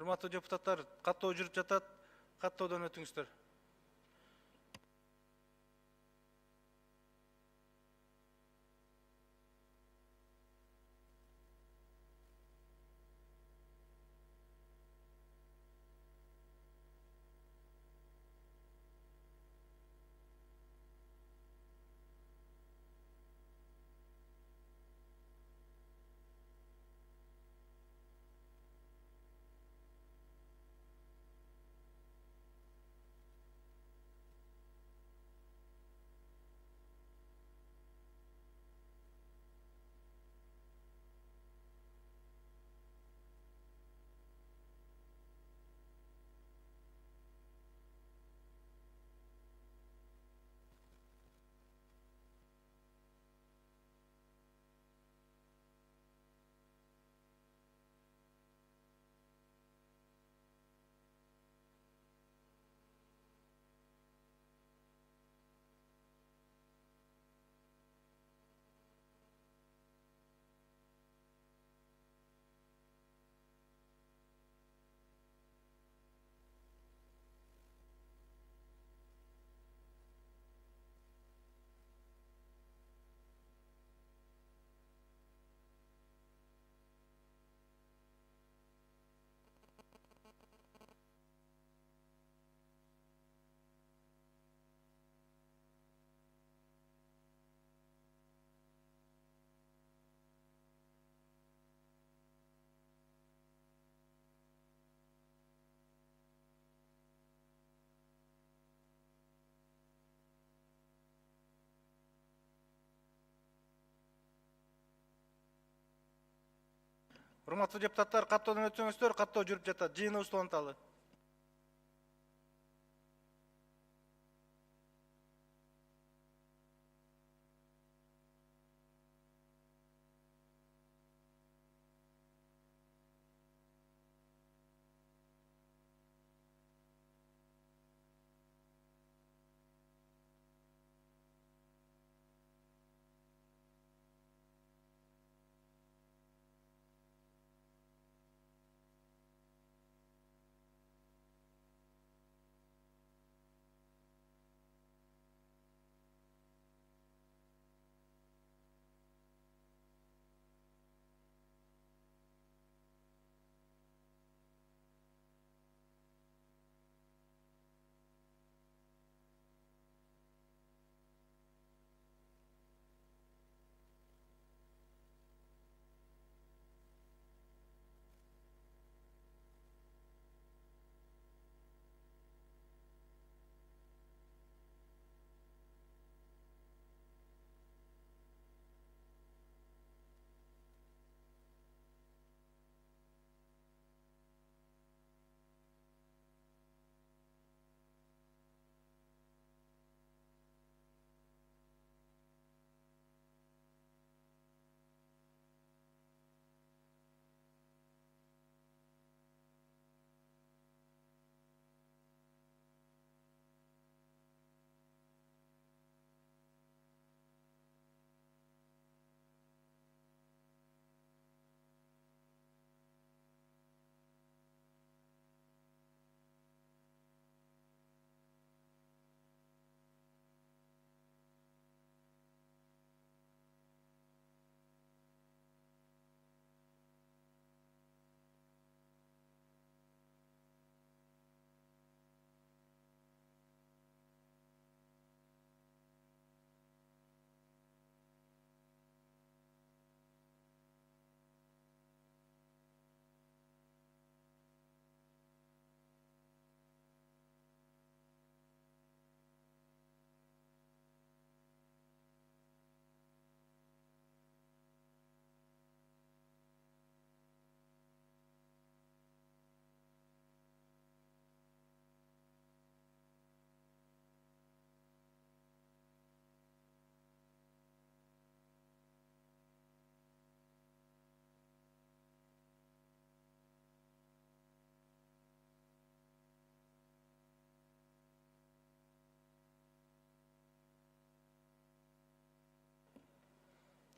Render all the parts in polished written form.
Урматтуу депутаттар, каттоо жүрүп жатат. Каттоодон өтүңүздөр. Урматтуу депутаттар, каттоодон өтсөңүздөр. Каттоо жүрүп жатат. Жыйыныбыз уланталы.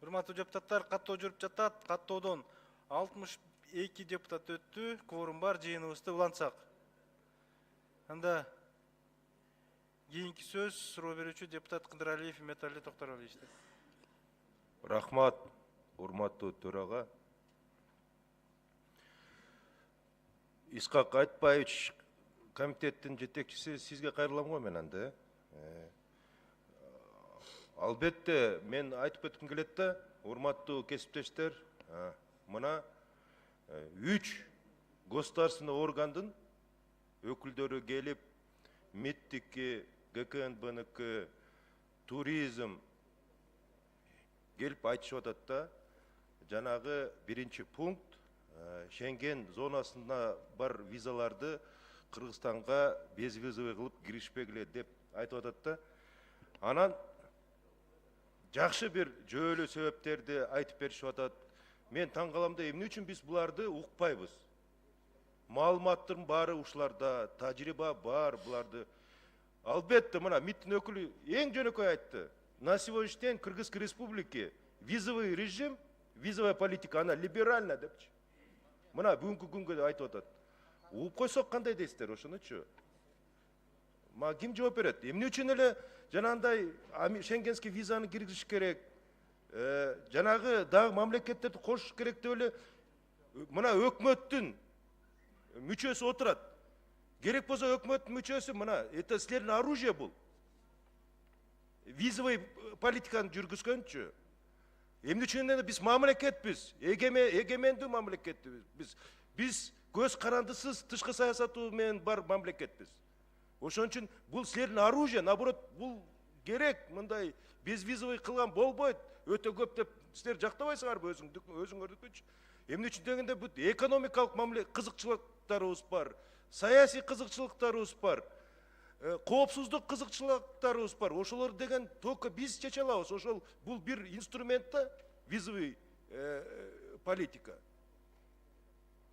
Урматтуу депутаттар, каттоо жүрүп жатат. Каттоодон 2 депутат өттү, кворум бар, жыйыныбызды улантсак. Анда кийинки сөз суроо берүүчү депутат Кыдыралиев Металли Токтаралиевичтер. Рахмат, урматтуу төрага. Исхак Айтбаевич, комитеттин жетекчиси, сизге кайрылам го мен анда. Албетте, мен айтып кетким келет да, урматтуу кесиптештер, мына 3 государственный органдын өкүлдөрү келип, МИДтики, ГКНБники, туризм келип айтышып атат да, жанагы биринчи пункт Шенген зонасына бар визаларды Кыргызстанга безвизовый кылып киришпегиле деп айтып атат да. Анан жакшы бир жөөлүү себептерди айтып беришип атат. Мен таң калам да, эмне үчүн биз буларды укпайбыз? Маалыматтын баары ушуларда, тажрыйба бар буларды. Албетте, мына МИДтин өкүлү эң жөнөкөй айтты. На сегодняшний день Кыргызской республики визовый режим, визовая политика, она либеральна депчи. Мына бүгүнкү күнгө айтып атат. Угуп койсок кандай дейсиздер ошонучу? Ма ким жооп берет? Эмне үчүн эле жанагындай шенгенский визаны киргизиш керек? Жанагы дагы мамлекеттерди кошуш керек деп эле мына өкмөттүн мүчөсү отурат. Керек болсо өкмөттүн мүчөсү мына это силердин оружие бул. Визовый политиканы жүргүзгөнчү. Эмне үчүн эле биз мамлекетпиз, эгемендүү мамлекетпиз. Биз көз карандысыз тышкы саясаты менен бар мамлекетпиз. Ошон үчүн бул силердин оружие, наоборот, бул керек, мындай безвизовый кылган болбойт, өтө көп деп силер жактабайсыңарбы өзүңөрдүкүчү? Эмне үчүн дегенде бул экономикалык кызыкчылыктарыбыз бар, саясий кызыкчылыктарыбыз бар, коопсуздук кызыкчылыктарыбыз бар. Ошолор деген только биз чече алабыз. Ошол бул бир инструмент да, визовый политика.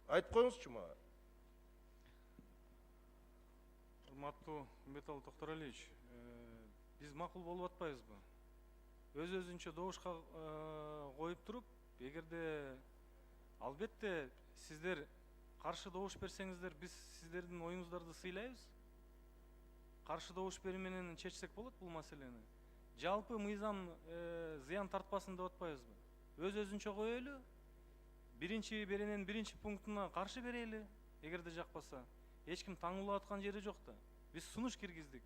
Айтып коюңузчу мага. Урматтуу Металл Токтаралиевич, биз макул болуп атпайбызбы? Өз-өзүнчө добушка коюп туруп, эгерде албетте сиздер каршы добуш берсеңиздер, биз сиздердин оюңуздарды сыйлайбыз. Каршы добуш берүү менен чечсек болот бул маселени. Жалпы мыйзам зыян тартпасын деп атпайбызбы? Өз-өзүнчө коелу, биринчи берененин биринчи пунктуна каршы берели, эгерде жакпаса. Эч ким таңуулап аткан жери жок да. Биз сунуш киргиздик.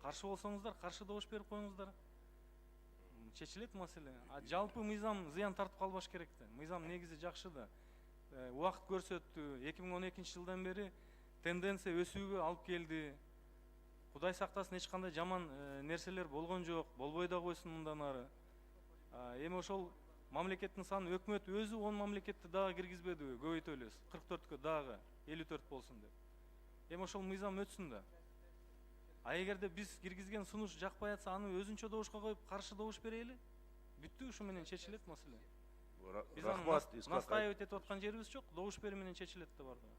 Каршы болсоңуздар, каршы добуш берип коюңуздар. Чечилет маселе. Жалпы мыйзам зыян тартып калбаш керек да. Мыйзам негизи жакшы да. Убакыт көрсөттү. 2012-жылдан бери тенденция өсүүгө алып келди. Кудай сактасын, эч кандай жаман нерселер болгон жок. Болбой да койсун мындан ары. Эми ошол мамлекеттин саны өкмөт өзү 10 мамлекетти дагы киргизбедиби? Көбөйтөлүбүз. 44кө дагы 54 болсун деп. Эми ошол мыйзам өтсүн да. Эгерде биз киргизген сунуш жакпай атса, аны өзүнчө добушка коюп каршы добуш берели. Бүттү, ушу менен чечилет маселе. Биз аны настаивать этип аткан жерибиз жок, добуш берүү менен чечилет да бардыгы.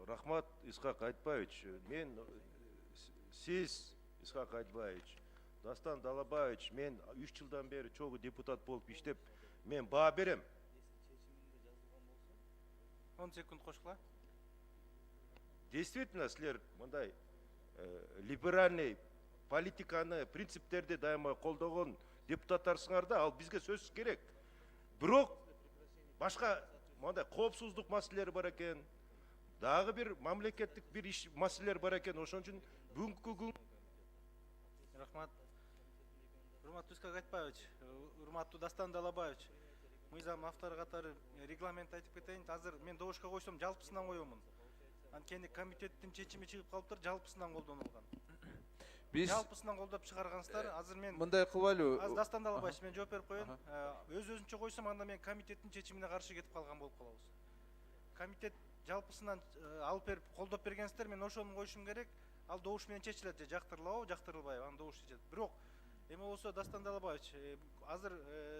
Рахмат, Исхак Айтбаевич. Мен сиз, Исхак Айтбаевич, Дастан Далабаевич, мен 3 жылдан бери чогуу депутат болуп иштеп, мен баа берем. 10 секунд кошкула. Действительно, силер мындай либеральный политиканы, принциптерди дайыма колдогон депутаттарсыңар да, ал бизге сөзсүз керек. Бирок башка мындай коопсуздук маселелери бар экен, дагы бир мамлекеттик бир иш маселелер бар экен. Ошон үчүн бүгүнкү күн. Рахмат. Урматтуу Исхак Айтбаевич, урматтуу Дастан Далабаевич, мыйзам автору катары регламент айтып кетейин. Азыр мен добушка койсом жалпысынан коёмун. Анткени комитеттин чечими чыгып калыптыр, жалпысынан колдонулган. Биз жалпысынан колдоп чыгаргансыздар. Азыр мен мындай кылбайлы. Аз Дастан Далабаевич, мен жооп берип коеюн. Өз-өзүнчө койсом, анда мен комитеттин чечимине каршы кетип калган болуп калабыз. Комитет жалпысынан алып берип колдоп бергенсиздер, мен ошону коюшум керек. Ал добуш менен чечилет, же жактырылабы, жактырылбайбы, аны добуш чечет. Бирок эми болсо Дастан Далабаевич, азыр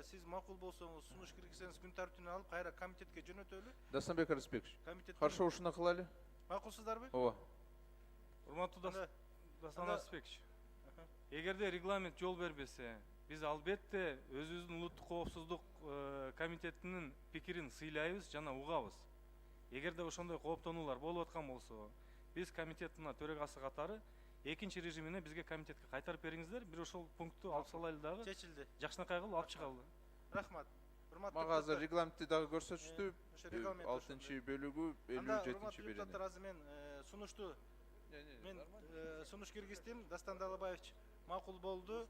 сиз макул болсоңуз, сунуш киргизсеңиз күн тартибине алып, кайра комитетке жөнөтөлү. Дастанбек Арысбекович, каршы ушуна кылалы. Макулсуздарбы? Ооба. Урматтуу Дастан Арысбекович. эгерде регламент жол бербесе, биз албетте өзүбүздүн улуттук коопсуздук комитетинин пикирин сыйлайбыз жана угабыз. Эгерде ошондой кооптонуулар болуп аткан болсо, биз комитеттин төрагасы катары экинчи режимине бизге комитетке кайтарып бериңиздер, бир ошол пунктту алып салайлы дагы. Чечилди. Жакшынакай кылып алып чыгалы. Рахмат. Мага азыр регламентти дагы көрсөтүштү. Ошо регламент. 6-бөлүгү Анда 57-берене. урматтуу депутаттар, азыр мен сунушту сунуш киргиздим. Дастан Далабаевич макул болду.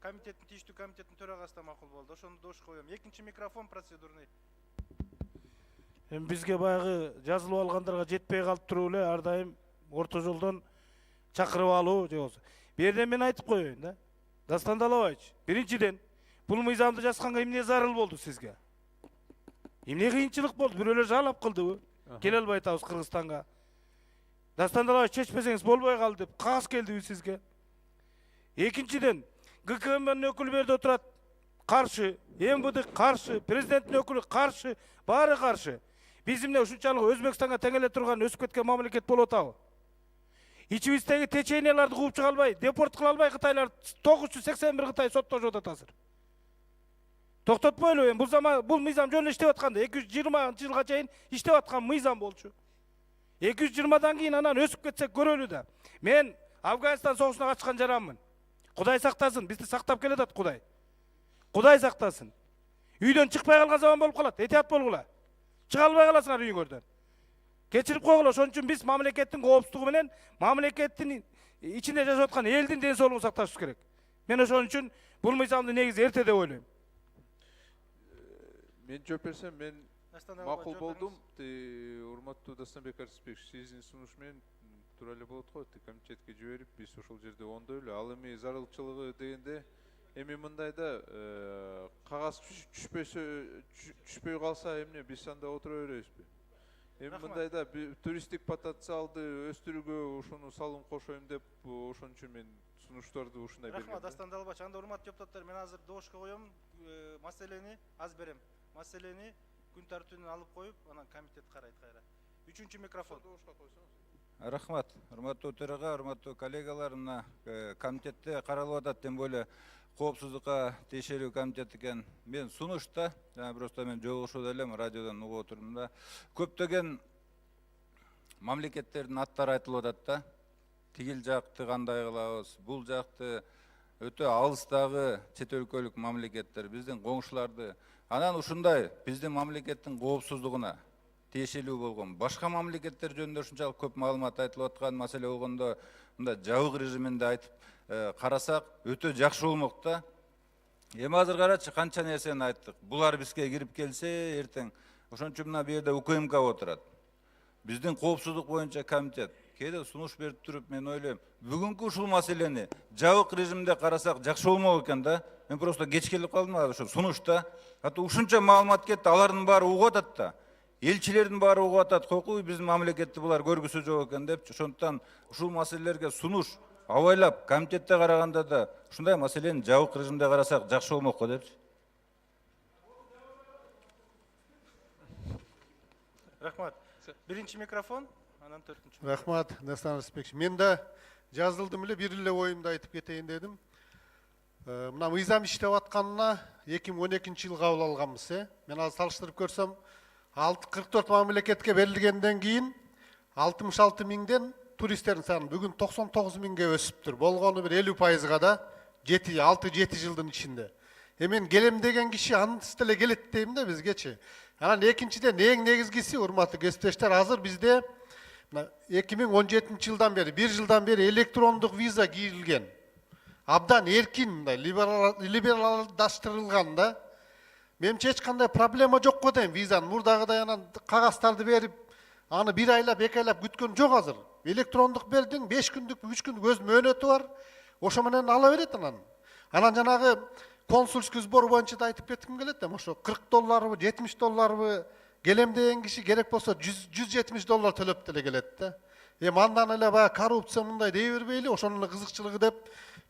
Комитеттин тийиштүү комитеттин төрагасы да макул болду. Ошону добушка коем. Экинчи микрофон процедурный. Эми бизге баягы жазылып алгандарга жетпей калып туруп эле ар дайым орто жолдон чакырып алуу же болсо. Берден мен айтып коеюн да. Дастан Далабаевич, биринчиден бул мыйзамды жазганга эмне зарыл болду сизге? Эмне кыйынчылык болду? Бирөөлөр жалап кылдыбы? Келе албай атабыз Кыргызстанга. Дастан Далабаевич чечпесеңиз болбой калды деп кагаз келдиби сизге? Экинчиден, ГКМнын өкүлү берде отурат, каршы, МВД каршы, президенттин өкүлү каршы, баары каршы. Биз эмне ушунчалык Өзбекстанга тең эле турган өсүп кеткен мамлекет болуп атабы? İçimizdeki течейнелерди кууп чыга албай, депорт кыла албай Кытайлар 981 Кытай соттошуп атат азыр. Токтотпойлу эми бул мыйзам жөн иштеп атканда 220 жылга чейин иштеп аткан мыйзам болчу. 220дан кийин анан өсүп кетсек көрөлү да. Мен Афганистан согушуна катышкан жаранмын. Кудай сактасын, бизди сактап келатат Кудай. Кудай сактасын. Үйдөн чыкпай калган заман болуп калат, этият болгула. Чыга албай каласыңар үйүңөрдөн. Кечирип койгула, ошон үчүн биз мамлекеттин коопсуздугу менен мамлекеттин ичинде жашап аткан элдин ден соолугун сакташыбыз керек. Мен ошон үчүн бул мыйзамды негизи эрте деп ойлойм. Мен жооп берсем, мен макул болдум. Урматтуу Дастанбек Арыспекович, сиздин сунуш менен туура эле болот го. Комитетке жиберип, биз ошол жерде оңдойлу. Ал эми зарылчылыгы дегенде, эми мындайда кагаз түшпөй калса эмне биз анда отура беребизби? Эми мындайда туристтик потенциалды өстүрүүгө ошону салым кошоюм деп, ошон үчүн мен сунуштарды ушундай бергем. Рахмат, Дастан Далабаевич. Анда урматтуу депутаттар, мен азыр добушка коем, маселени аз берем. Маселени күн тартибинен алып коюп, анан комитет карайт кайра. Үчүнчү микрофон. Рахмат, урматтуу төрага, урматтуу коллегалар, мына комитетте каралып атат, тем более коопсуздукка тиешелүү комитет экен. Мен сунушта, просто мен жолугушууда элем, радиодон угуп отурдум да. Көптөгөн мамлекеттердин аттары айтылып атат да. Тигил жакты кандай кылабыз, бул жакты өтө алыстагы чет өлкөлүк мамлекеттер, биздин коңшуларды. Анан ушундай биздин мамлекеттин коопсуздугуна тиешелүү болгон башка мамлекеттер жөнүндө ушунчалык көп маалымат айтылып аткан маселе болгондо, мында жабык режиминде айтып карасак өтө жакшы болмок да. Эми азыр карачы, канча нерсени айттык. Булар бизге кирип келсе эртең, ошон үчүн мына бу жерде УКМК отурат. Биздин коопсуздук боюнча комитет кээде сунуш берип туруп, мен ойлойм, бүгүнкү ушул маселени жабык режимде карасак жакшы болмок экен да. Мен просто кеч келип калдым ошо сунушта. Ушунча маалымат кетти, алардын баары угуп атат да. Элчилердин баары угуп атат, койкуй биздин мамлекетти булар көргүсү жок экен деп. Ошондуктан ушул маселелерге сунуш абайлап комитетте караганда да ушундай маселени жабык режимде карасак жакшы болмок го депчи. Рахмат. Биринчи микрофон, анан төртүнчү. Рахмат, Дастан Арыспекович. Мен да жазылдым эле, бир эле оюмду айтып кетейин дедим. Мына мыйзам иштеп атканына 2012 жылы кабыл алганбыз. Мен азыр салыштырып көрсөм, 44 мамлекетке берилгенден кийин 66 миңден туристтердин саны бүгүн 99 миңге өсүптүр. Болгону бир 50%га да 6-7 жылдын ичинде. Мен келем деген киши ансыз деле келет дейм да бизгечи. Анан экинчиден эң негизгиси, урматтуу кесиптештер, азыр бизде 2017 жылдан бери, 1 жылдан бери электрондук виза кийилген. Абдан эркин, либералдаштырылган да. Менимче эч кандай проблема жок го дейм визанын. Мурдагыдай анан кагаздарды берип, аны 1 айлап, 2 айлап күткөн жок азыр. Электрондук бердиң, 5 күндүк, 3 күндүк өз мөөнөтү бар. Ошо менен ала берет анан. Анан жанагы консульский сбор боюнча да айтып кетким келет да, ошо $40 $70 келем деген киши керек болсо $170 төлөп деле келет да. Андан эле баягы коррупция мындай дей бербейли, ошонун кызыкчылыгы деп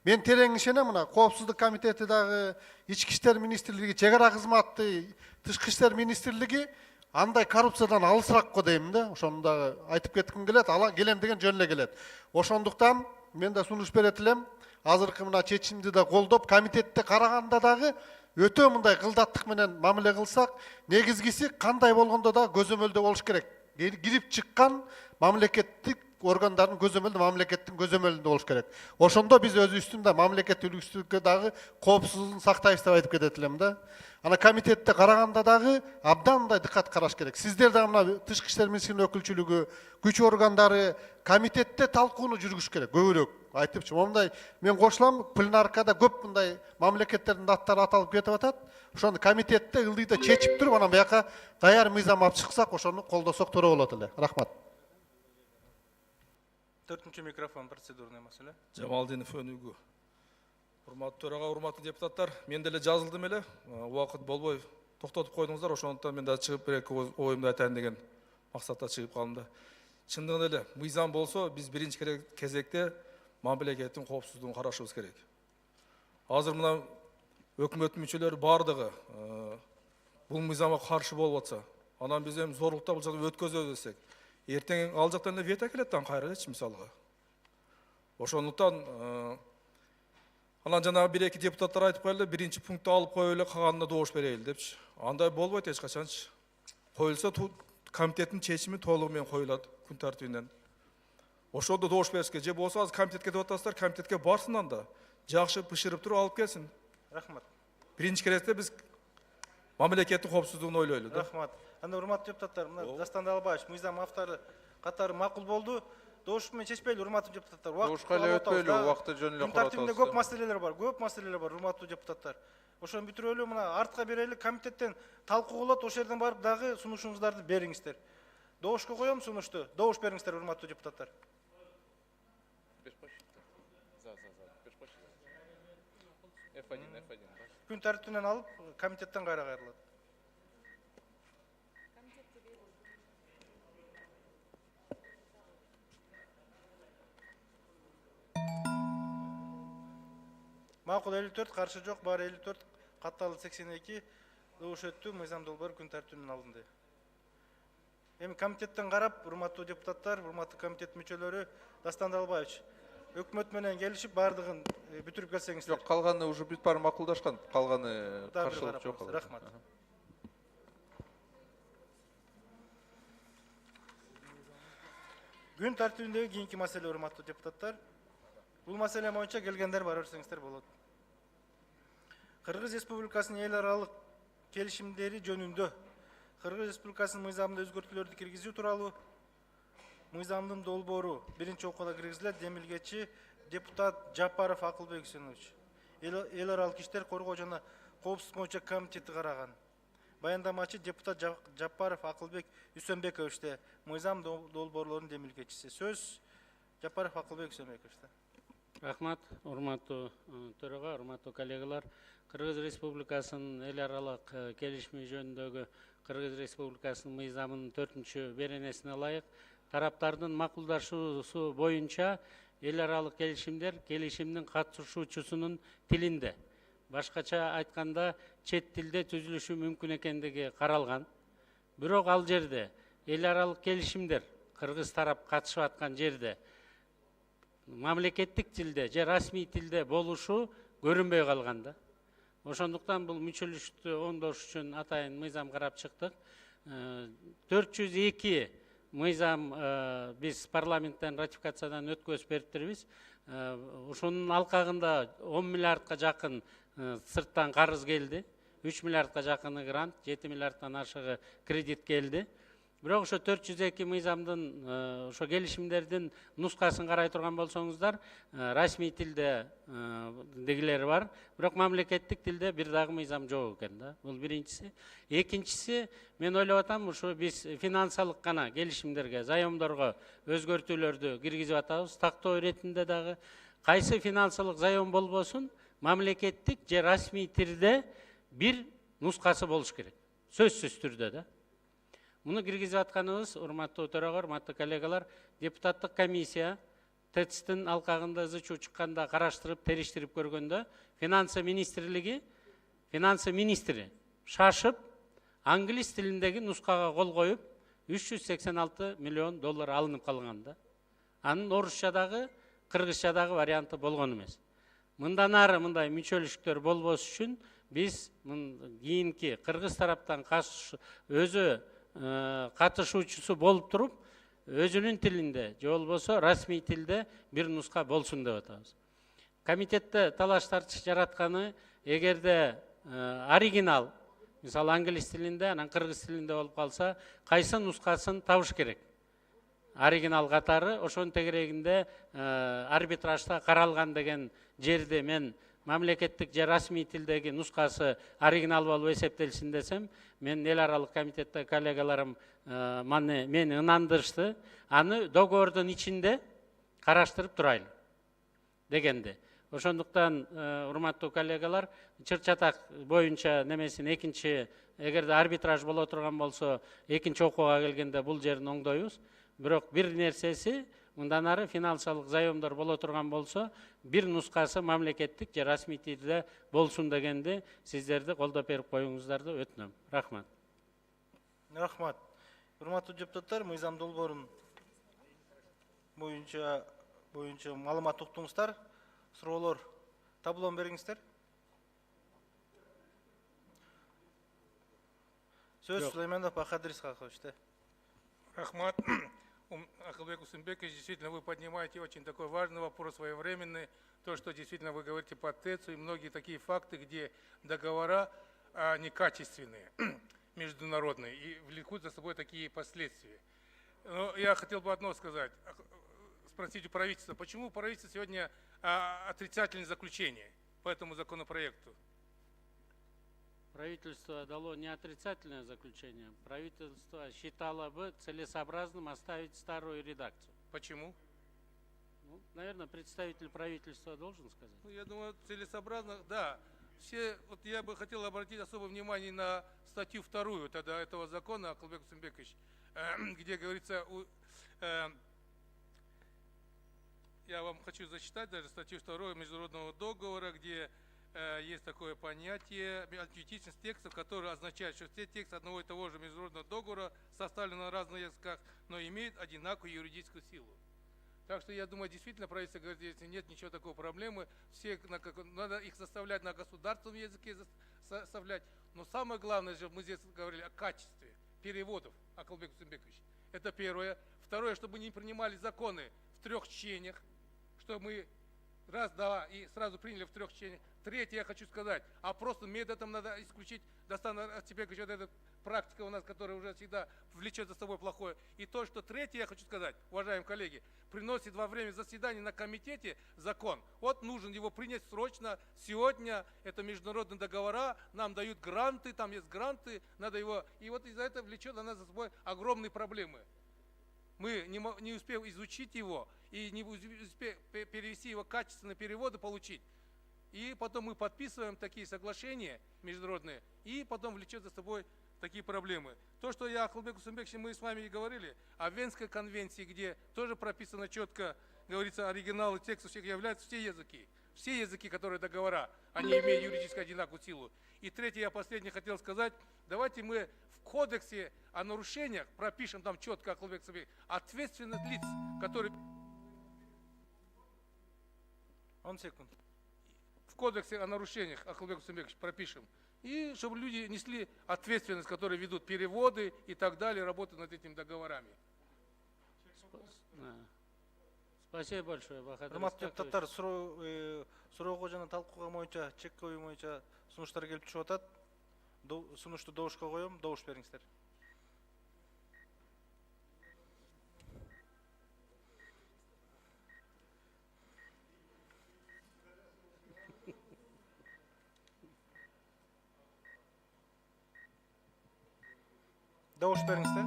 мен терең ишенем. Мына коопсуздук комитети дагы, ички иштер министрлиги, чек ара кызматы, тышкы иштер министрлиги андай коррупциядан алысыраак го дейм да. Ошону дагы айтып кетким келет. Ала келем деген жөн эле келет. Ошондуктан мен да сунуш берет элем. азыркы мына чечимди да колдоп, комитетте караганда дагы өтө мындай кылдаттык менен мамиле кылсак, негизгиси кандай болгондо да көзөмөлдө болуш керек. Кирип чыккан мамлекеттик органдардын көзөмөлдө, мамлекеттин көзөмөлүндө болуш керек. Ошондо биз өзүбүздүн мамлекет үлгүсүндө дагы коопсуздугун сактайбыз деп айтып кетет элем да. Ана комитетте караганда дагы абдан мындай диккат караш керек. Сиздер да мына тышкы иштер министрлигинин өкүлчүлүгү, күч органдары комитетте талкууну жүргүзүш керек, көбүрөөк айтыпчы. Мондай мен кошулам, пленаркада көп мындай мамлекеттердин аттары аталып кетип атат. Ошону комитетте ылдыйда чечип туруп, анан бияка даяр мыйзам алып чыксак, ошону колдосок туура болот эле. Рахмат. 4-нчү микрофон, процедурный маселе. Жамалдинов Өнүгү. Урматтуу төраға, урматтуу депутаттар, мен деле жазылдым эле. Убакыт болбой токтотуп койдуңуздар, ошондуктан мен да чыгып берек оюмду айтайын деген максатта чыгып калдым да. Чындыгында эле мыйзам болсо, биз биринчи кезекте мамлекеттин коопсуздугун карашыбыз керек. Азыр мына өкмөттүн мүчөлөрү бардыгы бул мыйзамга каршы болуп атса, анан биз эми зорлукта бул жакта өткөзөбүз десек, эртең ал жактан эле вето келет кайрылычы мисалга. Ошондуктан анан жанагы бир-эки депутаттар айтып калды, биринчи пунктты алып коелу, калганына добуш берели депчи. Андай болбойт эч качанчы. Коюлса комитеттин чечими толугу менен коюлат күн тартибинен. Ошондо добуш беришке, же болсо азыр комитетке деп атасыздар, комитетке барсындан да жакшы бышырып туруп алып келсин. Рахмат. Биринчи кезекте биз мамлекеттин коопсуздугун ойлойлу да. Рахмат. Анда урматтуу депутаттар, мына Дастан Далбаевич, мыйзам автору катары макул болду. Добуш менен чечпейли, урматтуу депутаттар. Добушка эле өтпөйлү, убакытты жөн эле каратабыз. Тартибинде көп маселелер бар, урматтуу депутаттар. Ошону бүтүрөлү, мына артка берели, комитеттен талкуу кылат, ошол жерден барып дагы сунушуңуздарды бериңиздер. Добушка коем сунушту. Добуш бериңиздер, урматтуу депутаттар. Күн тартибинен алып, комитеттен кайра кайрылат. Макул 54, каршы жок, бар 54, катталды 82, добуш өттү, мыйзам долбоор күн тартибинен алынды. Эми комитеттен карап, урматтуу депутаттар, урматтуу комитет мүчөлөрү, Дастан Далбаевич, өкмөт менен келишип бардыгын бүтүрүп келсеңиздер. Жок, калганы уже бүт баары макулдашкан, калганы каршылык жок. Рахмат. Күн тартибиндеги кийинки маселе, урматтуу депутаттар. Бул маселе боюнча келгендер бар берсеңиздер болот. Кыргыз Республикасынын эл аралык келишимдери жөнүндө Кыргыз Республикасынын мыйзамына өзгөртүүлөрдү киргизүү тууралуу мыйзамдын долбоору биринчи окууда киргизилет. Демилгечи депутат Жапаров Акылбек Үсенович. Эл аралык иштер коргоо жана коопсуздук боюнча комитети караган. Баяндамачы депутат Жапаров Акылбек Үсенбековичте, мыйзам долбоорлорунун демилгечиси. Сөз Жапаров Акылбек Үсенбековичте. Рахмат, урматтуу төрага, урматтуу коллегалар. Кыргыз Республикасынын эл аралык келишими жөнүндөгү Кыргыз Республикасынын мыйзамынын 4-чү беренесине ылайык тараптардын макулдашуусу боюнча эл аралык келишимдер келишимдин катышуучусунун тилинде, башкача айтканда чет тилде түзүлүшү мүмкүн экендиги каралган. Бирок ал жерде эл аралык келишимдер кыргыз тарап катышып аткан жерде мамлекеттик тилде же расмий тилде болушу көрүнбөй калган да. Ошондуктан бул мүчөлүштү оңдош үчүн атайын мыйзам карап чыктык. 402 мыйзам биз парламенттен ратификациядан өткөзүп бериптирбиз. Ошонун алкагында 10 миллиардка жакын сырттан карыз келди. 3 миллиардка жакыны грант, 7 миллиардтан ашыгы кредит келди. Бирок ошо 402 мыйзамдын ошо келишимдердин нускасын карай турган болсоңуздар, расмий тилде дегилери бар, бирок мамлекеттик тилде бир дагы мыйзам жок экен да. Бул биринчиси. Экинчиси, мен ойлоп атам, ушу биз финансалык гана келишимдерге, заемдорго өзгөртүүлөрдү киргизип атабыз. Тактоо иретинде дагы кайсы финансалык заем болбосун, мамлекеттик же расмий тилде бир нускасы болуш керек. Сөзсүз түрдө да. Муну киргизип атканыбыз, урматтуу төрага, урматтуу коллегалар, депутаттык комиссия ТЭЦ-тин алкагында ызы чуу чыкканда караштырып, териштирип көргөндө, финансы министри шашып, англис тилиндеги нускага кол коюп, 386 миллион доллар алынып калган да. Анын орусчадагы, кыргызчадагы варианты болгон эмес. мындан ары мындай мүчөлүктөр болбош үчүн биз кийинки кыргыз тараптан өзү катышуучусу болуп туруп өзүнүн тилинде же болбосо расмий тилде бир нуска болсун деп атабыз. Комитетте талаш тартыш жаратканы эгерде оригинал, мисалы англис тилинде, анан кыргыз тилинде болуп калса, кайсы нускасын табыш керек. Оригинал катары ошонун тегерегинде арбитражда каралган деген жерде мен мамлекеттик же расмий тилдеги нускасы оригинал болуп эсептелсин десем, мен эл аралык комитетте коллегаларым мени ынандырышты. Аны договордун ичинде караштырып турайлы дегенде. Ошондуктан, урматтуу коллегалар, чыр-чатак боюнча немесин экинчи, эгерде арбитраж боло турган болсо, экинчи окууга келгенде бул жерин оңдойбуз. Бирок бир нерсеси, мындан ары финансылык заемдор боло турган болсо, бир нускасы мамлекеттик же расмий тилде болсун дегенди сиздерди колдоп берип коюңуздарды өтүнөм. Рахмат. Рахмат. Урматтуу депутаттар, мыйзам долбоорун боюнча маалымат уктуңуздар. Суроолор таблон бериңиздер. Сөз Сулейманов Бахадыр Исхаковичте. Рахмат. Акылбек Усенбекович, действительно, вы поднимаете очень такой важный вопрос, своевременный. То, что действительно вы говорите по ТЭЦу, и многие такие факты, где договора некачественные, международные, и влекут за собой такие последствия. Но я хотел бы одно сказать, спросить у правительства, почему правительство сегодня отрицательное заключение по этому законопроекту? Правительство дало не отрицательное заключение. Правительство считало бы целесообразным оставить старую редакцию. Почему? Ну, наверное, представитель правительства должен сказать. Ну, я думаю, целесообразно, да. Вот я бы хотел обратить особое внимание на статью 2 тогда этого закона, Акылбек Усенбекович, где говорится, я вам хочу зачитать даже статью 2 международного договора, где есть такое понятие антиютичность текстов, которое означает, что все тексты одного и того же международного договора составлены на разных языках, но имеют одинаковую юридическую силу. Так что я думаю, действительно, правительство говорит, если нет ничего такой проблемы, все, надо их составлять на государственном языке, составлять. Но самое главное же, мы здесь говорили о качестве переводов, Акылбек Усенбекович. Это первое. Второе, чтобы не принимали законы в 3 чтениях, что мы раз, да, и сразу приняли в 3 чтениях. Третье, я хочу сказать, а просто методом надо исключить, Дастан Артибекович, вот эта практика у нас, которая уже всегда влечет за собой плохое. И то, что третье, я хочу сказать, уважаемые коллеги, приносит во время заседания на комитете закон. Вот нужно его принять срочно, сегодня, это международные договора, нам дают гранты, там есть гранты, надо его, и вот из-за этого влечет на нас за собой огромные проблемы. Мы не успеем изучить его и не успеем перевести его качественные переводы, получить. И потом мы подписываем такие соглашения международные, и потом влечет за собой такие проблемы. То, что я, Акылбек Усенбекович, мы с вами и говорили, о Венской конвенции, где тоже прописано четко, говорится, оригиналы текста всех являются все языки, которые договора, они имеют юридически одинаковую силу. И третье, я последнее хотел сказать, давайте мы в кодексе о нарушениях пропишем там четко, Акылбек Усенбекович, ответственность лиц, которые... 10 секунд. В кодексе о нарушениях, Акылбек Усенбекович, пропишем. И чтобы люди несли ответственность, которые ведут переводы и так далее, работают над этими договорами. Спасибо большое, Бахадыр. Урматтуу депутаттар, суроого жана талкууга боюнча, чек коюу боюнча сунуштар келип түшүп атат. Сунушту добушка коем, добуш бериңиздер. Добуш бериңиздер.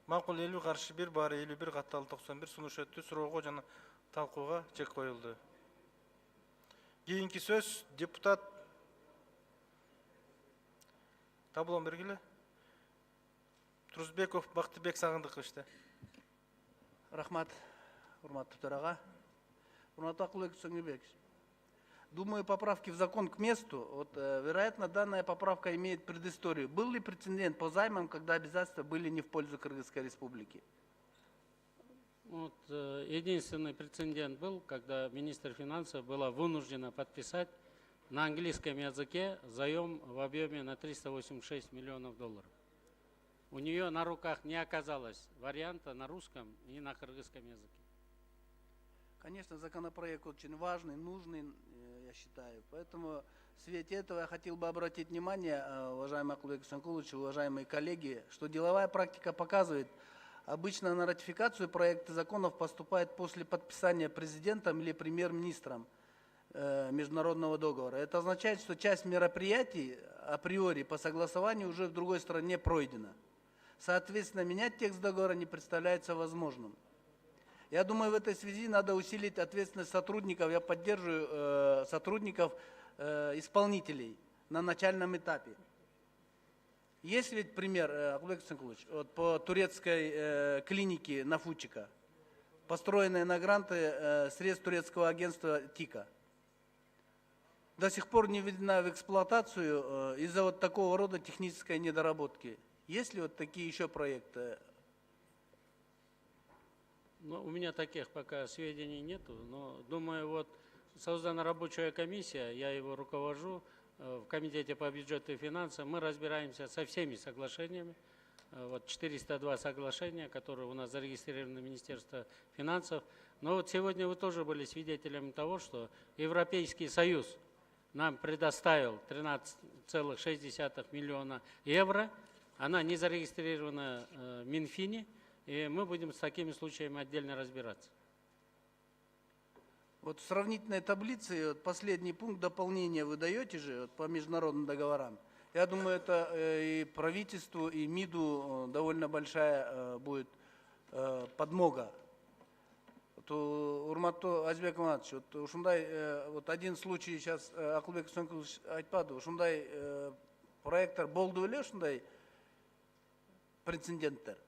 Макул 50 каршы 1 баары 51 катталуу 91 сунуш өттү. Суроого жана талкууга чек коюлду. Кийинки сөз депутат таблон бергиле. Турузбеков Бактыбек Сагындыковичте. Рахмат, урматтуу төрага. Урматтуу Акылбек Усенбекович. Думаю, поправки в закон к месту. Вот, вероятно, данная поправка имеет предысторию. Был ли прецедент по займам, когда обязательства были не в пользу Кыргызской республики? Вот, единственный прецедент был, когда министр финансов была вынуждена подписать на английском языке заем в объеме на 386 миллионов долларов. У нее на руках не оказалось варианта на русском и на кыргызском языке. Конечно, законопроект очень важный, нужный, я считаю. Поэтому в свете этого я хотел бы обратить внимание, уважаемый Акылбек Усенкулович, уважаемые коллеги, что деловая практика показывает, обычно на ратификацию проекты законов поступает после подписания президентом или премьер-министром международного договора. Это означает, что часть мероприятий априори по согласованию уже в другой стране пройдена. Соответственно, менять текст договора не представляется возможным. Я думаю, в этой связи надо усилить ответственность сотрудников. Я поддерживаю сотрудников, исполнителей на начальном этапе. Есть ведь пример, Акылбек Усенкулович, вот по турецкой клинике Нафучика, построенной на гранты средств турецкого агентства ТИКа. До сих пор не введена в эксплуатацию из-за вот такого рода технической недоработки. Есть ли вот такие еще проекты? Ну, у меня таких пока сведений нету, но думаю, вот создана рабочая комиссия, я его руковожу, в Комитете по бюджету и финансам. Мы разбираемся со всеми соглашениями. Вот 402 соглашения, которые у нас зарегистрированы в Министерстве финансов. Но вот сегодня вы тоже были свидетелями того, что Европейский Союз нам предоставил 13,6 миллиона евро. Она не зарегистрирована в Минфине, и мы будем с такими случаями отдельно разбираться. Вот в сравнительной таблице вот последний пункт дополнения вы даете же вот, по международным договорам. Я думаю, это и правительству, и МИДу довольно большая будет подмога. Урматтуу Азбек Аманович, вот ушундай вот один случай сейчас Акылбек Усенкулович айтпады, ушундай проекттер болду эле ушундай прецеденттер.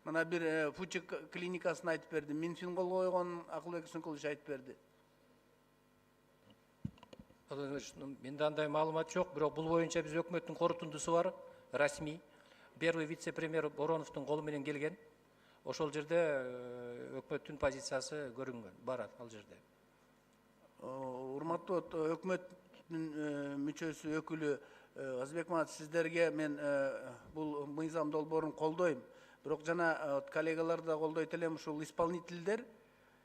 Мына бир Фучик клиникасын айтып берди, Минфин кол койгон, Акылбек Усенкулович айтып берди. Менде андай маалымат жок, бирок бул боюнча биз өкмөттүн корутундусу бар, расмий. Первый вице-премьер Бороновдун колу менен келген. Ошол жерде өкмөттүн позициясы көрүнгөн, барат ал жерде. Урматтуу өкмөттүн мүчөсү өкүлү Азбек Мамат, сиздерге мен бул мыйзам долбоорун колдойм. Бирок жана коллегалар да колдойт элем, ушул исполнительдер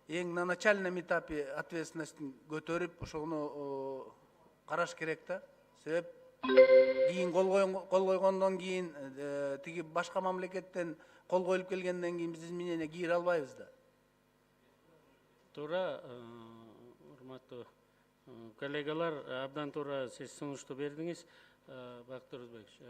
эң на начальном этапе ответственностин көтөрүп, ошону караш керек да. Себеп кийин кол койгондон кийин тиги башка мамлекеттен кол коюлуп келгенден кийин биз изменение кийире албайбыз да. Туура, урматтуу коллегалар, абдан туура сиз сунушту бердиңиз, Бактыр Өзбекович.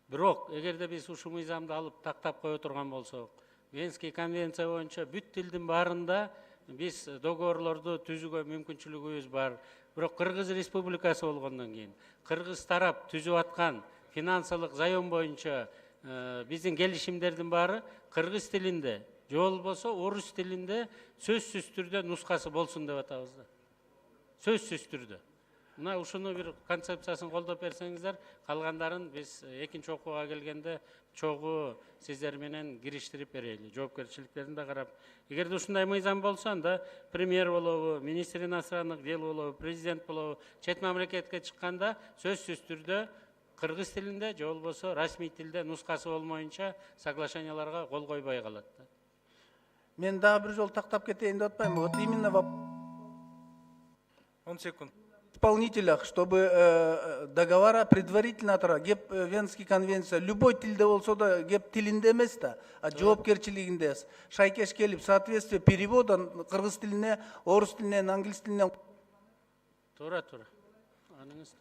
Бирок, эгерде биз ушул мыйзамды алып тактап кое турган болсок, Венский конвенция боюнча бүт тилдин баарында биз договорлорду түзүүгө мүмкүнчүлүгүбүз бар. Бирок Кыргыз Республикасы болгондон кийин, Кыргыз тарап түзүп аткан финансылык заем боюнча биздин келишимдердин баары кыргыз тилинде, же болбосо орус тилинде сөзсүз түрдө нускасы болсун деп атабыз да. Сөзсүз түрдө. Мына ушуну бир концепциясын колдоп берсеңиздер, калгандарын биз экинчи окууга келгенде чогуу сиздер менен кириштирип берели, жоопкерчиликтерин да карап. Эгерде ушундай мыйзам болсо, анда премьер болобу, министр иностранных дел болобу, президент болобу, чет мамлекетке чыкканда сөзсүз түрдө кыргыз тилинде, же болбосо расмий тилде нускасы болмоюнча соглашенияларга кол койбой калат да. Мен дагы бир жолу тактап кетейин деп атпаймынбы? Вот именно 10 секунд. Исполнителях, чтобы договора предварительно геп Венский конвенция любой тилде болсо да геп тилинде эмес да, а жоопкерчилигинде шайкеш келип соответствие перевода кыргыз тилине, орус тилинен, англис тилинен. Туура.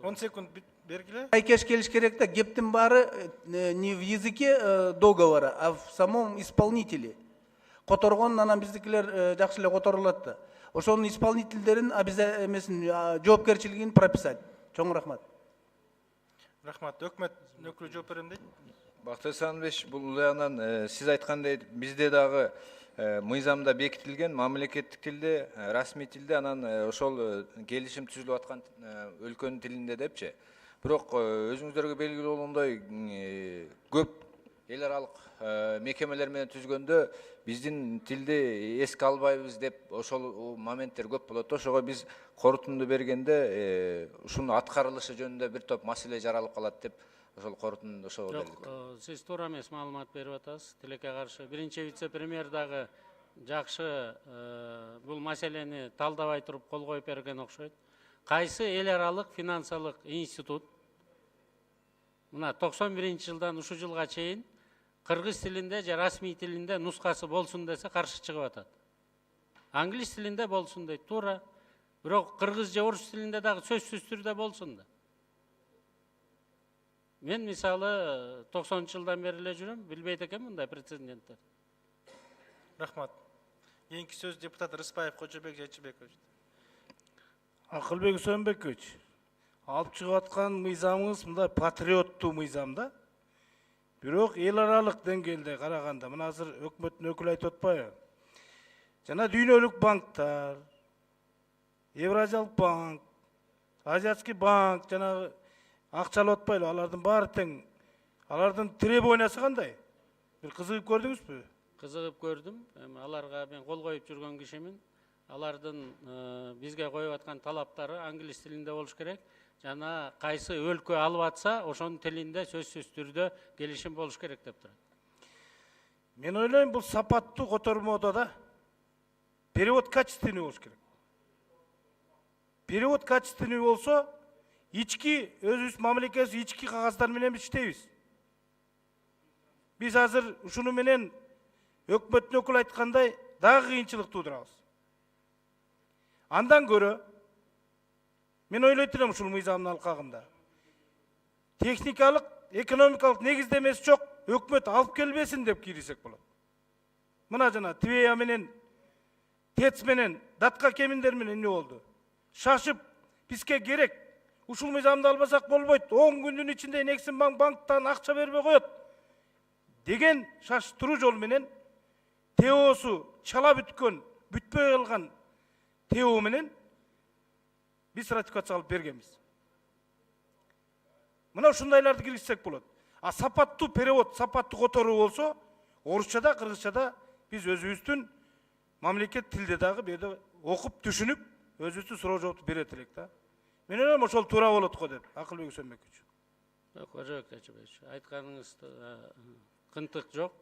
10 секунд бергиле. Шайкеш келиш керек да, гептин баары не в языке договора, а в самом исполнителе. Которгон анан биздикилер жакшы эле которулат да. Ошонун исполнительдерин эмесин жоопкерчилигин прописать. Чоң рахмат. Рахмат. Өкмөт өкүлү жооп берем дейт. Бактыр Санбеш, бул ягынан сиз айткандай бизде дагы мыйзамда бекитилген мамлекеттик тилде, расмий тилде, анан ошол келишим түзүлүп аткан өлкөнүн тилинде депчи. Бирок өзүңүздөргө белгилүү болгондой көп эл аралык мекемелер менен түзгөндө биздин тилди эске албайбыз деп ошол моменттер көп болот. Ошого биз корутунду бергенде ушунун аткарылышы жөнүндө бир топ маселе жаралып калат деп ошол корутунду ошого бердик. Жок, сиз туура эмес маалымат берип атасыз. Тилекке каршы биринчи вице-премьер дагы жакшы бул маселени талдабай туруп кол коюп берген окшойт. Кайсы эл аралык финансылык институт мына 91-жылдан ушу жылга чейин кыргыз тилинде же расмий тилинде нускасы болсун десе каршы чыгып атат. Англис тилинде болсун дейт, туура. Бирок кыргыз же орус тилинде дагы сөзсүз түрдө болсун да. Мен мисалы 90-жылдан бери эле жүрөм, билбейт экенмин мындай прецеденттер. Рахмат. Кийинки сөз депутат Рыспаев Кожобек Жайчыбекович. Акылбек Үсөнбекович, алып чыгып аткан мыйзамыңыз мындай патриоттуу мыйзам да. Бирок эл аралык деңгээлде караганда, мына азыр өкмөттүн өкүлү айтып атпайбы? Жана дүйнөлүк банктар, Евразиялык банк, Азиатский банк, жана акча алып атпайлы, алардын баары тең. Алардын требованиясы кандай? Бир кызыгып көрдүңүзбү? Кызыгып көрдүм. Аларга мен кол коюп жүргөн кишимин. Алардын бизге коюп аткан талаптары англис тилинде болуш керек. Жана кайсы өлкө алып атса, ошонун тилинде сөзсүз түрдө келишим болуш керек деп турат. Мен ойлойм, бул сапаттуу котормодо да перевод качественный болуш керек. Перевод качественный болсо, ички өзүбүз мамлекетибиз ички кагаздар менен иштейбиз. Биз азыр ушуну менен өкмөттүн өкүлү айткандай дагы кыйынчылык туудурабыз. Андан көрө мен ойлойт элем ушул мыйзамдын алкагында техникалык, экономикалык негиздемеси жок, өкмөт алып келбесин деп кирисек болот. Мына жана Твея менен, ТЭЦ менен, датка кеминдер менен эмне болду? Шашып, бизге керек. Ушул мыйзамды албасак болбойт. 10 күндүн ичинде Нексим банктан акча бербей коет. Деген шаштыруу жол менен ТОсу чала бүткөн, бүтпөй калган ТО менен биз ратификация алып бергенбиз. Мына ушундайларды киргизсек болот. А сапаттуу перевод, сапаттуу которуу болсо, орусчада, кыргызчада биз өзүбүздүн мамлекет тилде дагы берде окуп, түшүнүп, өзүбүздүн суроо жоопту берет элек да. Мен ойлойм ошол туура болот го деп, Акылбек Үсөнбекович. Кожобек Жайчыбекович, айтканыңыз кынтык жок.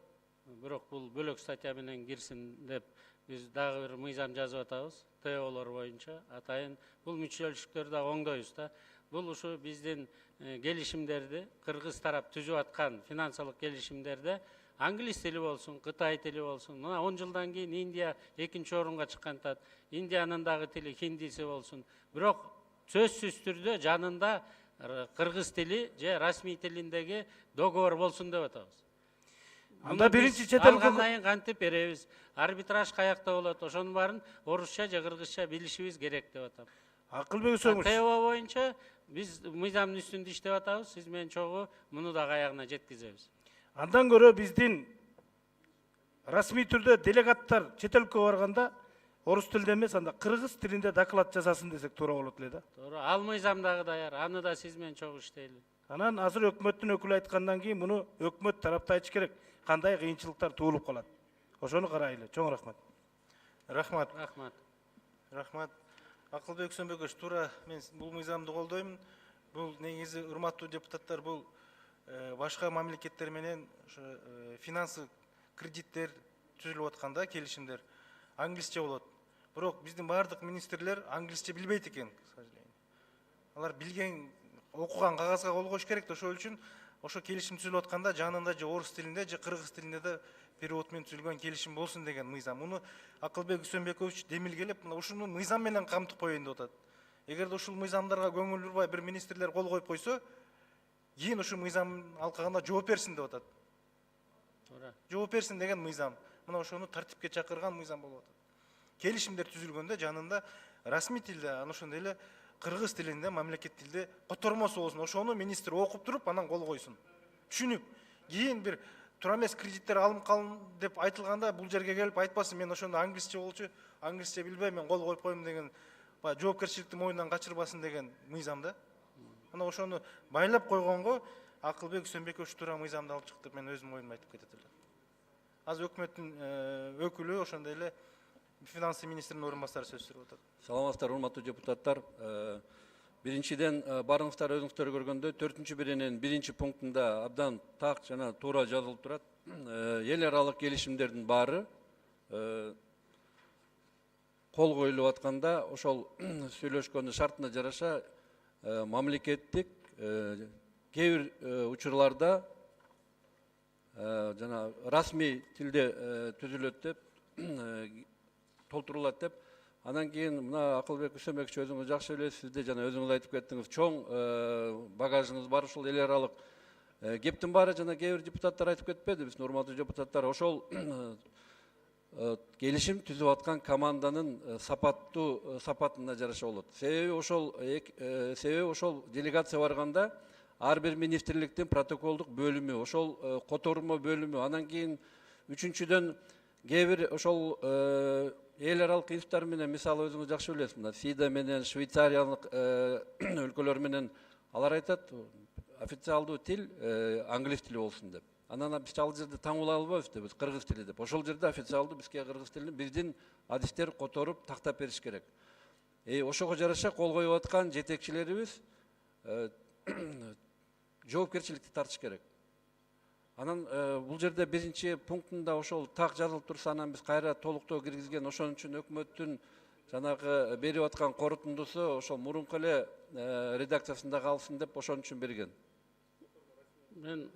Бирок бул бөлөк статья менен кирсин деп биз дагы бир мыйзам жазып атабыз. ТОлор боюнча атайын бул мүчөчүлүктөрдү да оңдойбуз да. Бул ушу биздин келишимдерди кыргыз тарап түзүп аткан финансылык келишимдерде англис тили болсун, Кытай тили болсун. Мына 10 жылдан кийин Индия 2-нчи орунга чыккан тат. Индиянын дагы тили хиндиси болсун. Бирок сөзсүз түрдө жанында кыргыз тили же расмий тилиндеги договор болсун деп атабыз. Анда биринчи чет өлкө алгандан кийин кантип беребиз? Арбитраж каякта болот? Ошонун баарын орусча же кыргызча билишибиз керек деп атам. Акылбек Үсөнбекович. ТО боюнча биз мыйзамдын үстүндө иштеп атабыз. Сиз менен чогуу муну дагы аягына жеткизебиз. Андан көрө биздин расмий түрдө делегаттар чет өлкөгө барганда орус тилинде эмес, анда кыргыз тилинде доклад жасасын десек туура болот эле да. Туура, ал мыйзам дагы даяр. Аны да сиз менен чогуу иштейли. Анан азыр өкмөттүн өкүлү айткандан кийин муну өкмөт тарапта айтыш керек. Кандай кыйынчылыктар туулуп калат. Ошону карайлы. Чоң рахмат. Рахмат. Рахмат. Рахмат. Акылбек Үсөнбекович, туура мен бул мыйзамды колдойм. Бул негизи урматтуу депутаттар, бул башка мамлекеттер менен финансы кредиттер түзүлүп атканда келишимдер англисче болот. Бирок биздин баардык министрлер англисче билбейт экен, к сожалению. Алар билген, окуган кагазга кол коюш керек да, ошол үчүн ошо келишим түзүлүп атканда жанында же орус тилинде же кыргыз тилинде да перевод менен түзүлгөн келишим болсун деген мыйзам. Муну Акылбек Үсөнбекович демилгелеп, мына ушуну мыйзам менен камтып коеюн деп атат. Эгерде ушул мыйзамдарга көңүл бурбай бир министрлер кол коюп койсо, кийин ушул мыйзам алкагында жооп берсин деп атат. Туура. Жооп берсин деген мыйзам. Мына ошону тартипке чакырган мыйзам болуп атат. Келишимдер түзүлгөндө жанында расмий тилде, анан ошондой эле кыргыз тилинде, мамлекет тилде котормосу болсун. Ошону министр окуп туруп, анан кол койсун. Түшүнүп, кийин бир туура эмес кредиттер алынып калын деп айтылганда бул жерге келип айтпасын, мен ошондо англисче болчу, англисче билбейм, мен кол коюп коем деген, жоопкерчиликти мойнунан качырбасын деген мыйзам да. Ана ошону байлап койгонго Акылбек Үсөнбекович туура мыйзамды алып чыкты, мен өзүмдүн оюмду айтып кетет элем. Азыр өкмөттүн өкүлү ошондой эле финансы министринин орун басары сөз сүрүп атат. Саламатсыздар, урматтуу депутаттар. Биринчиден барыңыздар өзүңүздөр көргөндөй 4-берененин 1-пунктунда абдан так жана туура жазылып турат. Эл аралык келишимдердин баары кол коюлуп атканда ошол сүйлөшкөндүн шартына жараша мамлекеттик кээ бир учурларда жана расмий тилде түзүлөт деп толтурулат деп. Анан кийин мына Акылбек Үсөнбекович өзүңүз жакшы билесиз, сизде жана өзүңүз айтып кеттиңиз, чоң багажыңыз бар, ушул эл аралык кептин баары жана кээ бир депутаттар айтып кетпеди, биздин урматтуу депутаттар, ошол келишим түзүп аткан команданын сапатына жараша болот. Себеби ошол делегация барганда ар бир министрликтин протоколдук бөлүмү, ошол котормо бөлүмү, анан кийин үчүнчүдөн кээ бир ошол эл аралык институттар менен, мисалы өзүңүз жакшы билесиз, мына ФИДа менен, швейцариялык өлкөлөр менен алар айтат, официалдуу тил англис тили болсун деп. Анан биз ал жерде таңуулай албайбыз деп, кыргыз тили деп. Ошол жерде официалдуу бизге кыргыз тилин биздин адистер которуп тактап бериш керек. Ошого жараша кол коюп аткан жетекчилерибиз жоопкерчиликти тартыш керек. Анан бул жерде 1-пунктунда ошол так жазылып турса, анан биз кайра толуктоо киргизген, ошон үчүн өкмөттүн жанагы берип аткан корутундусу ошол мурунку эле редакциясында калсын деп ошон үчүн берген. Мен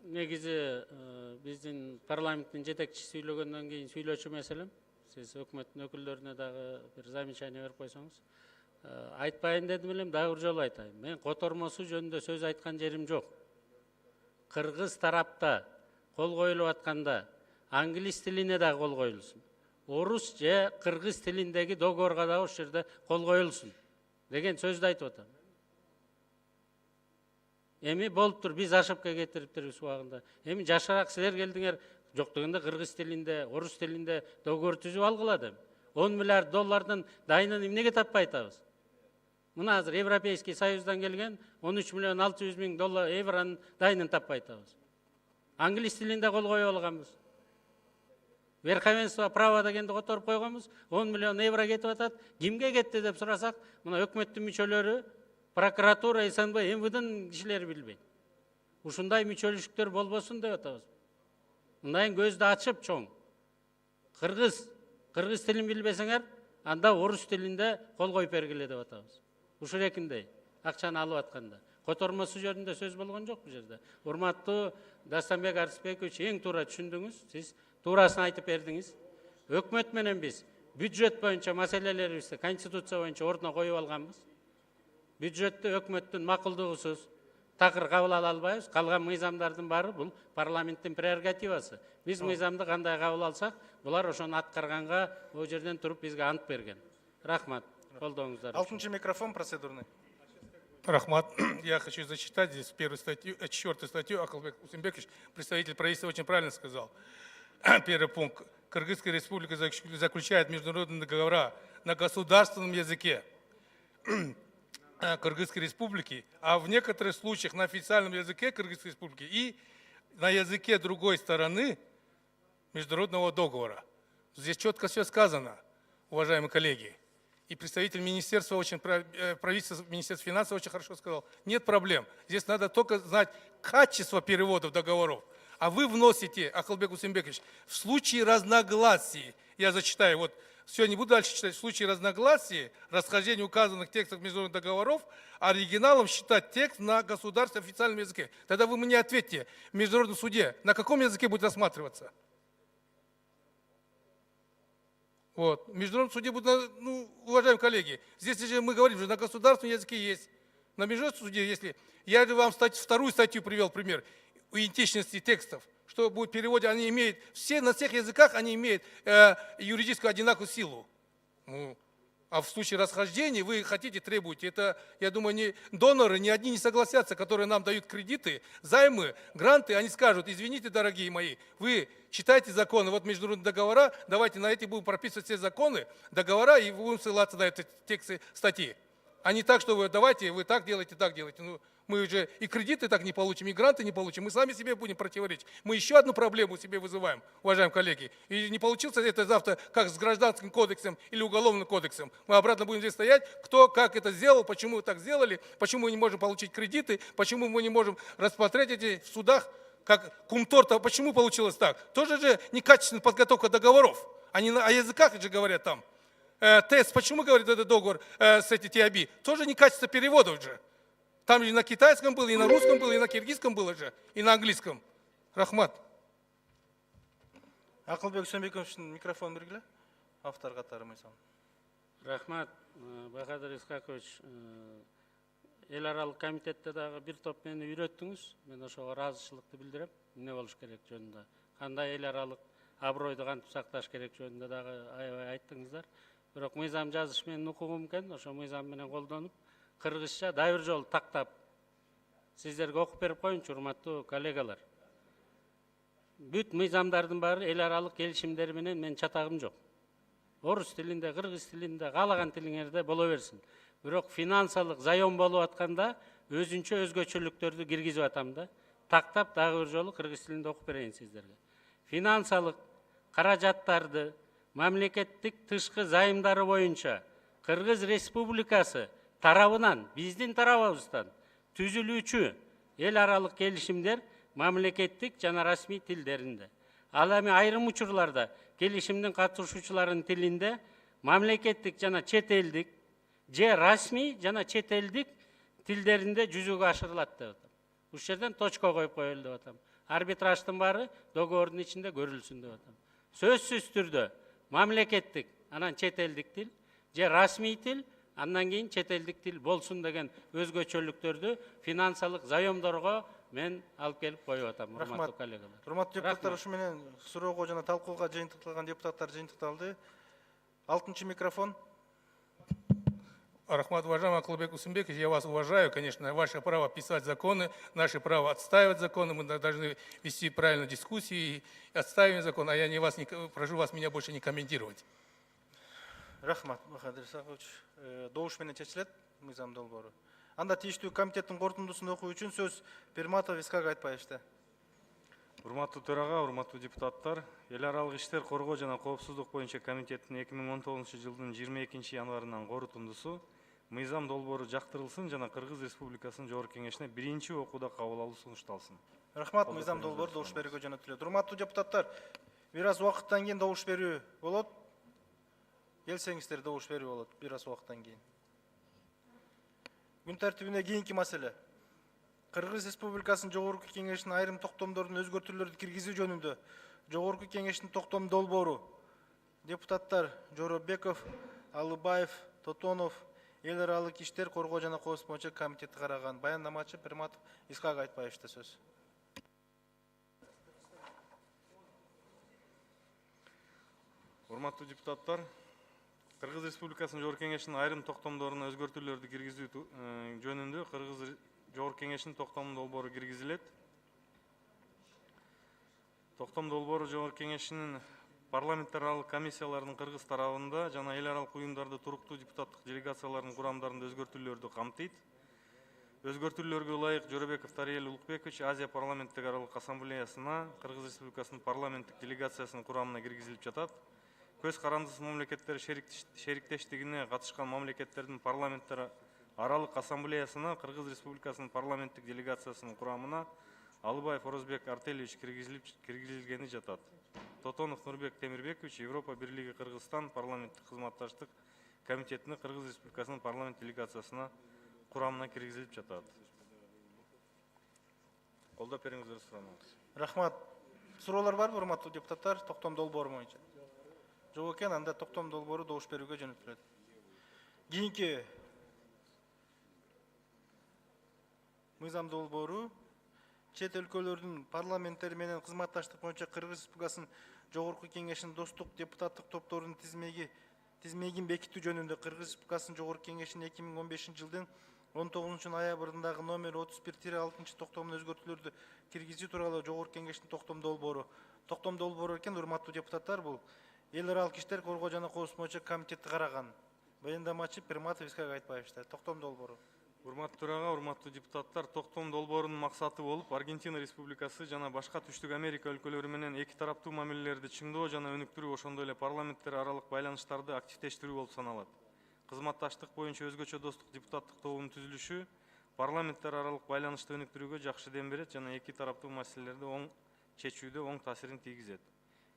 негизи биздин парламенттин жетекчиси сүйлөгөндөн кийин сүйлөчү маселем. Сиз өкмөттүн өкүлдөрүнө дагы бир замечание берип койсоңуз. Айтпайын дедим элем, дагы бир жолу айтайын. Мен котормосу жөнүндө сөз айткан жерим жок. Кыргыз тарапта кол коюлуп атканда англис тилине дагы кол коюлсун. Орус же кыргыз тилиндеги договорго дагы ошол жерде кол коюлсун деген сөздү айтып атам. Эми болуптур, биз ошибка кетириптирбиз убагында. Эми жашыраак силер келдиңер, жок дегенде кыргыз тилинде, орус тилинде договор түзүп алгыла деп. 10 миллиард доллардын дайынын эмнеге таппай атабыз? Мына азыр Европейский Союздан келген 13 миллион 600 миң евронун дайынын таппай атабыз. Англис тилинде кол коюп алганбыз. Верховенство права дегенди которуп койгонбуз, 10 миллион евро кетип атат. Кимге кетти деп сурасак, мына өкмөттүн мүчөлөрү, прокуратура, СНБ, МВДнын кишилери билбейт. Ушундай мүчөлүштүктөр болбосун деп атабыз. Мындайын көздү ачып чоң. Кыргыз тилин билбесеңер, анда орус тилинде кол коюп бергиле деп атабыз. Ушул экиндей акчаны алып атканда. Котормосу жөнүндө сөз болгон жок бул жерде. Урматтуу Дастанбек Арсбекович, эң туура түшүндүңүз, сиз туурасын айтып бердиңиз. Өкмөт менен биз бюджет боюнча маселелерибизди конституция боюнча ордуна коюп алганбыз. Бюджетти өкмөттүн макулдугусуз такыр кабыл ала албайбыз. Калган мыйзамдардын баары бул парламенттин прерогативасы. Биз мыйзамды кандай кабыл алсак, булар ошону аткарганга бул жерден туруп бизге ант берген. Рахмат. Колдооңуздар. 6-й микрофон процедурный. Рахмат. Я хочу зачитать здесь 4-ю статью. Акылбек Усенбекович, представитель правительства, очень правильно сказал. Первый пункт. Кыргызская республика заключает международные договора на государственном языке Кыргызской республики, а в некоторых случаях на официальном языке Кыргызской республики и на языке другой стороны международного договора. Здесь четко все сказано, уважаемые коллеги. И представитель министерства, правительства, Министерства финансов очень хорошо сказал, нет проблем. Здесь надо только знать качество переводов договоров. А вы вносите, Акылбек Усенбекович, в случае разногласий, я зачитаю, вот все, не буду дальше читать, в случае разногласий, расхождения указанных текстов международных договоров, оригиналом считать текст на государственном официальном языке. Тогда вы мне ответьте, в международном суде, на каком языке будет рассматриваться? Вот. В международном суде будет, ну, уважаемые коллеги, здесь же мы говорим, что на государственном языке есть. На международном суде, если... Я же вам вторую статью привел пример идентичности текстов, что будет в переводе, они имеют, на всех языках они имеют юридическую одинаковую силу. Ну, а в случае расхождений вы хотите, требуете. Это, я думаю, доноры ни одни не согласятся, которые нам дают кредиты, займы, гранты, они скажут, извините, дорогие мои, вы читайте законы, вот международные договора, давайте на эти будем прописывать все законы, договора, и будем ссылаться на эти тексты статьи. А не так, что вы давайте, вы так делаете, так делаете. Ну, мы уже и кредиты так не получим, и гранты не получим. Мы сами себе будем противоречить. Мы еще одну проблему себе вызываем, уважаемые коллеги. И не получился это завтра как с гражданским кодексом или уголовным кодексом. Мы обратно будем здесь стоять, кто как это сделал, почему вы так сделали, почему мы не можем получить кредиты, почему мы не можем рассмотреть эти в судах, как кумторта, почему получилось так. Тоже же некачественная подготовка договоров. Они о языках же говорят там. Тест, почему говорит этот договор с эти ТИАБИ? Тоже некачество переводов же. Там и на китайском было, и на русском было, и на киргизском было же, и на английском. Рахмат. Акылбек Сөмбекович микрофон бергілі. Автор қатары мыйсам. Рахмат, Бахадыр Исқақович. Эл аралык комитетте дагы бир топ мени үйрөттүңүз. Мен ошого ыраазычылыкты билдирем. Эмне болуш керек жөнүндө. Кандай эл аралык абройду кантип сакташ керек жөнүндө дагы аябай айттыңыздар. Бирок мыйзам жазыш менин укугум экен, ошо мыйзам менен колдонуп, кыргызча дагы бир жолу тактап сиздерге окуп берип коеюнчу, урматтуу коллегалар. Бүт мыйзамдардын баары эл аралык келишимдер менен мен чатагым жок. Орус тилинде, кыргыз тилинде, каалаган тилиңерде боло берсин. Бирок финансылык заем болуп атканда өзүнчө өзгөчөлүктөрдү киргизип атам да. Тактап дагы бир жолу кыргыз тилинде окуп берейин сиздерге. Финансылык каражаттарды мамлекеттик тышкы зайымдары боюнча Кыргыз Республикасы тарабынан, биздин тарабыбыздан түзүлүүчү эл аралык келишимдер мамлекеттик жана расмий тилдеринде. Ал эми айрым учурларда келишимдин катышуучуларынын тилинде мамлекеттик жана чет элдик же расмий жана чет элдик тилдеринде жүзөгө ашырылат деп атам. Ушул жерден точка коюп коелу деп атам. Арбитраждын баары договордун ичинде көрүлсүн деп атам. Сөзсүз түрдө мамлекеттик, анан чет элдик тил же расмий тил, андан кийин чет элдик тил болсун деген өзгөчөлүктөрдү финансылык заемдорго мен алып келип коюп атам, урматтуу коллегалар. Урматтуу депутаттар, ушу менен суроого жана талкууга жыйынтыкталган депутаттар жыйынтыкталды. 6-й микрофон. Рахмат, уважаемый Акылбек Усумбекович, я вас уважаю, конечно, ваше право писать законы, наше право отстаивать законы, мы должны вести правильную дискуссию и отстаивать закон, а я не вас, прошу вас меня больше не комментировать. Рахмат, Бахадыр Исақович. Добуш менен чечилет, мыйзам долбоору. Анда тийиштүү комитеттин корутундусун окуу үчүн сөз Перматов Искак Айтбаевичте. Урматтуу төрага, урматтуу депутаттар, эл аралык иштер коргоо жана коопсуздук боюнча комитеттин 2019-жылдын 22-январынан корутундусу мыйзам долбоору жактырылсын жана Кыргыз Республикасынын Жогорку Кеңешине биринчи окууда кабыл алуу сунушталсын. Рахмат, мыйзам долбоору добуш берүүгө жөнөтүлөт. Урматтуу депутаттар, бир аз убакыттан кийин добуш берүү болот. Келсеңиздер добуш берүү болот бир аз убакыттан кийин. Күн тартибине кийинки маселе. Кыргыз Республикасынын Жогорку Кеңешинин айрым токтомдордун өзгөртүүлөрдү киргизүү жөнүндө Жогорку Кеңештин токтом долбоору депутаттар Жоробеков, Алыбаев, Тотонов эл аралык иштер коргоо жана коопсуздук боюнча комитетти караган. Баяндамачы Перматов Искак Айтбаевичте сөз. Урматтуу депутаттар, Кыргыз Республикасынын Жогорку Кеңешинин айрым токтомдоруна өзгөртүүлөрдү киргизүү жөнүндө Кыргыз Жогорку Кеңештин токтом долбоору киргизилет. Токтом долбоору Жогорку Кеңешинин парламенттер аралык комиссияларынын Кыргыз тарабында жана эл аралык уюмдарды туруктуу депутаттык делегацияларынын курамдарында өзгөртүүлөрдү камтыйт. Өзгөртүүлөргө ылайык Жоробеков Тариел Улукбекович Азия парламенттик аралык ассамблеясына Кыргыз Республикасынын парламенттик делегациясынын курамына киргизилип жатат. Көз карандысыз мамлекеттер шериктештигине катышкан мамлекеттердин парламенттер аралык ассамблеясына Кыргыз Республикасынын парламенттик делегациясынын курамына Алыбаев Орозбек Артелевич киргизилгени жатат. Тотонов Нурбек Темирбекович Европа Бирлиги Кыргызстан парламенттик кызматташтык комитетине Кыргыз Республикасынын парламент делегациясына курамына киргизилип жатат. Колдоп бериңиздер суранабыз. Рахмат. Суроолор барбы, урматтуу депутаттар, токтом долбоору боюнча? Жок экен, анда токтом долбоору добуш берүүгө жөнөтүлөт. Кийинки мыйзам долбоору чет өлкөлөрдүн парламенттери менен кызматташтык боюнча Кыргыз Республикасынын Жогорку Кеңешинин достук депутаттык топторунун тизмегин бекитүү жөнүндө Кыргыз Республикасынын Жогорку Кеңешинин 2015-жылдын 19-ноябрындагы номер 31-6 токтомуна өзгөртүүлөрдү киргизүү тууралуу Жогорку Кеңештин токтом долбоору. Токтом долбоору экен, урматтуу депутаттар, бул эл аралык иштер коргоо жана коопсуздук боюнча комитетти караган. Баяндамачы Пирматов Искак Айтбаевич. Токтом долбоору. Урматтуу төрага, урматтуу депутаттар, токтом долбоорунун максаты болуп Аргентина Республикасы жана башка Түштүк Америка өлкөлөрү менен эки тараптуу мамилелерди чыңдоо жана өнүктүрүү, ошондой эле парламенттер аралык байланыштарды активдештирүү болуп саналат. Кызматташтык боюнча өзгөчө достук депутаттык тобунун түзүлүшү парламенттер аралык байланышты өнүктүрүүгө жакшы дем берет жана эки тараптуу маселелерди оң чечүүдө оң таасирин тийгизет.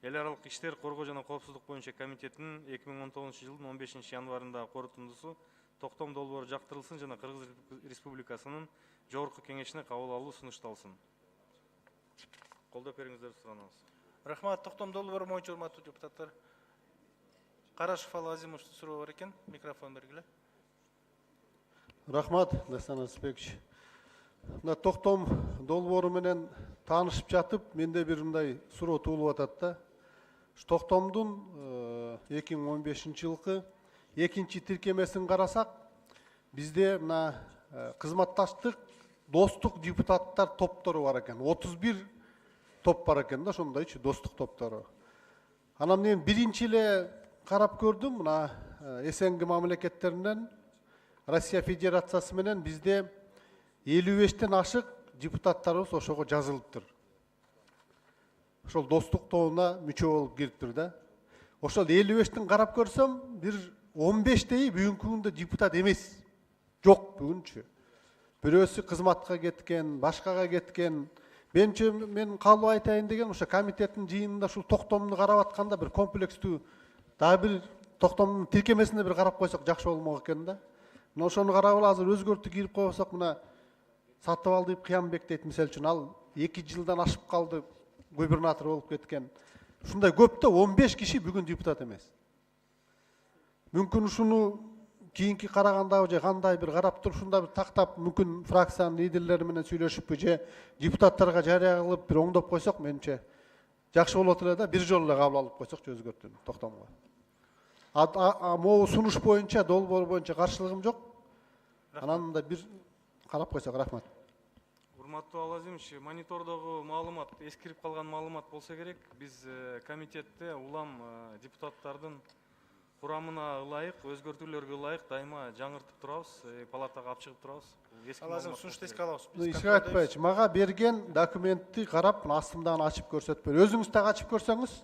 Эл аралык иштер, коргоо жана коопсуздук боюнча комитетинин 2019 жылдын 15 январындагы корутундусу токтом долбоору жактырылсын жана Кыргыз Республикасынын жогорку кеңешине кабыл алуу сунушталсын. Колдоп бериңиздерди суранабыз. Рахмат. Токтом долбоору боюнча урматтуу депутаттар. Карашев Алазимов суроо бар экен. Микрофон бергиле. Рахмат, Дастан Арсбекович. Мына токтом долбоору менен таанышып жатып, менде бир мындай суроо туулуп атат да. Токтомдун 2015 жылкы экинчи тиркемесин карасак, бизде мына кызматташтык, достук депутаттар топтору бар экен. 31 топ бар экен да, ошондойчу достук топтору. Анан мен биринчи эле карап көрдүм, мына СНГ мамлекеттеринен Россия Федерациясы менен бизде 55тен ашык депутаттарыбыз ошого жазылыптыр. Ошол достук тобуна мүчө болуп кириптир да. Ошол 55тин карап көрсөм, бир 15-теyi бүгүнкү күндө депутат эмес. Жок бүгүнчү. Бирөөсү кызматка кеткен, башкага кеткен. Мен кабыл айтайын деген ошо комитеттин жыйынында ушул токтомду карап атканда бир комплекстүү дагы бир токтомдун тиркемесине бир карап койсок жакшы болмок экен да. Мына ошону карап алып азыр өзгөртүү кирип койсок, мына Сатыбалдиев Кыямбек дейт мисалы үчүн, ал 2 жылдан ашып калды, губернатор болуп кеткен. Ушундай көп да 15 киши бүгүн депутат эмес. Мүмкүн ушуну кийинки караганда же кандай бир карап туруп ушундай бир тактап, мүмкүн фракциянын лидерлери менен сүйлөшүппү же депутаттарга жарыя кылып бир оңдоп койсок, менимче жакшы болот эле да, бир жолу эле кабыл алып койсокчу өзгөртүүнү токтомго. Могу сунуш боюнча, долбоор боюнча каршылыгым жок. Анан да бир карап койсок, рахмат. Урматтуу Алазимович, монитордогу маалымат, эскирип калган маалымат болсо керек. Биз комитетте улам депутаттардын курамына ылайык, өзгөртүүлөргө ылайык дайыма жаңыртып турабыз, палатага алып чыгып турабыз. Алазим, сунушту эске алабыз. Искак Айтбаевич, мага берген документти карап, астымдан ачып көрсөтпөй. Өзүңүз дагы ачып көрсөңүз,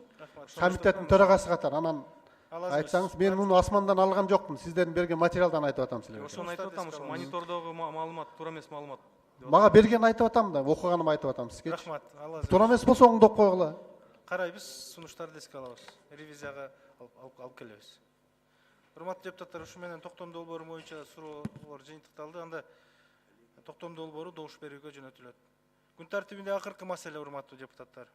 комитеттин төрагасы катары, анан айтсаңыз, мен муну асмандан алган жокмун, сиздердин берген материалдан айтып атам силерге. Ошону айтып атам, ошо монитордогу маалымат туура эмес маалымат. Мага берген айтып атам да, окуганым айтып атам сизге. Рахмат, Алазим. Туура эмес болсо оңдоп койгула. Карайбыз, сунуштарды эске алабыз. Ревизияга алып келебиз. Урматтуу депутаттар, ушу менен токтом долбоору боюнча суроолор жыйынтыкталды. Анда токтом долбоору добуш берүүгө жөнөтүлөт. Күн тартибинде акыркы маселе, урматтуу депутаттар.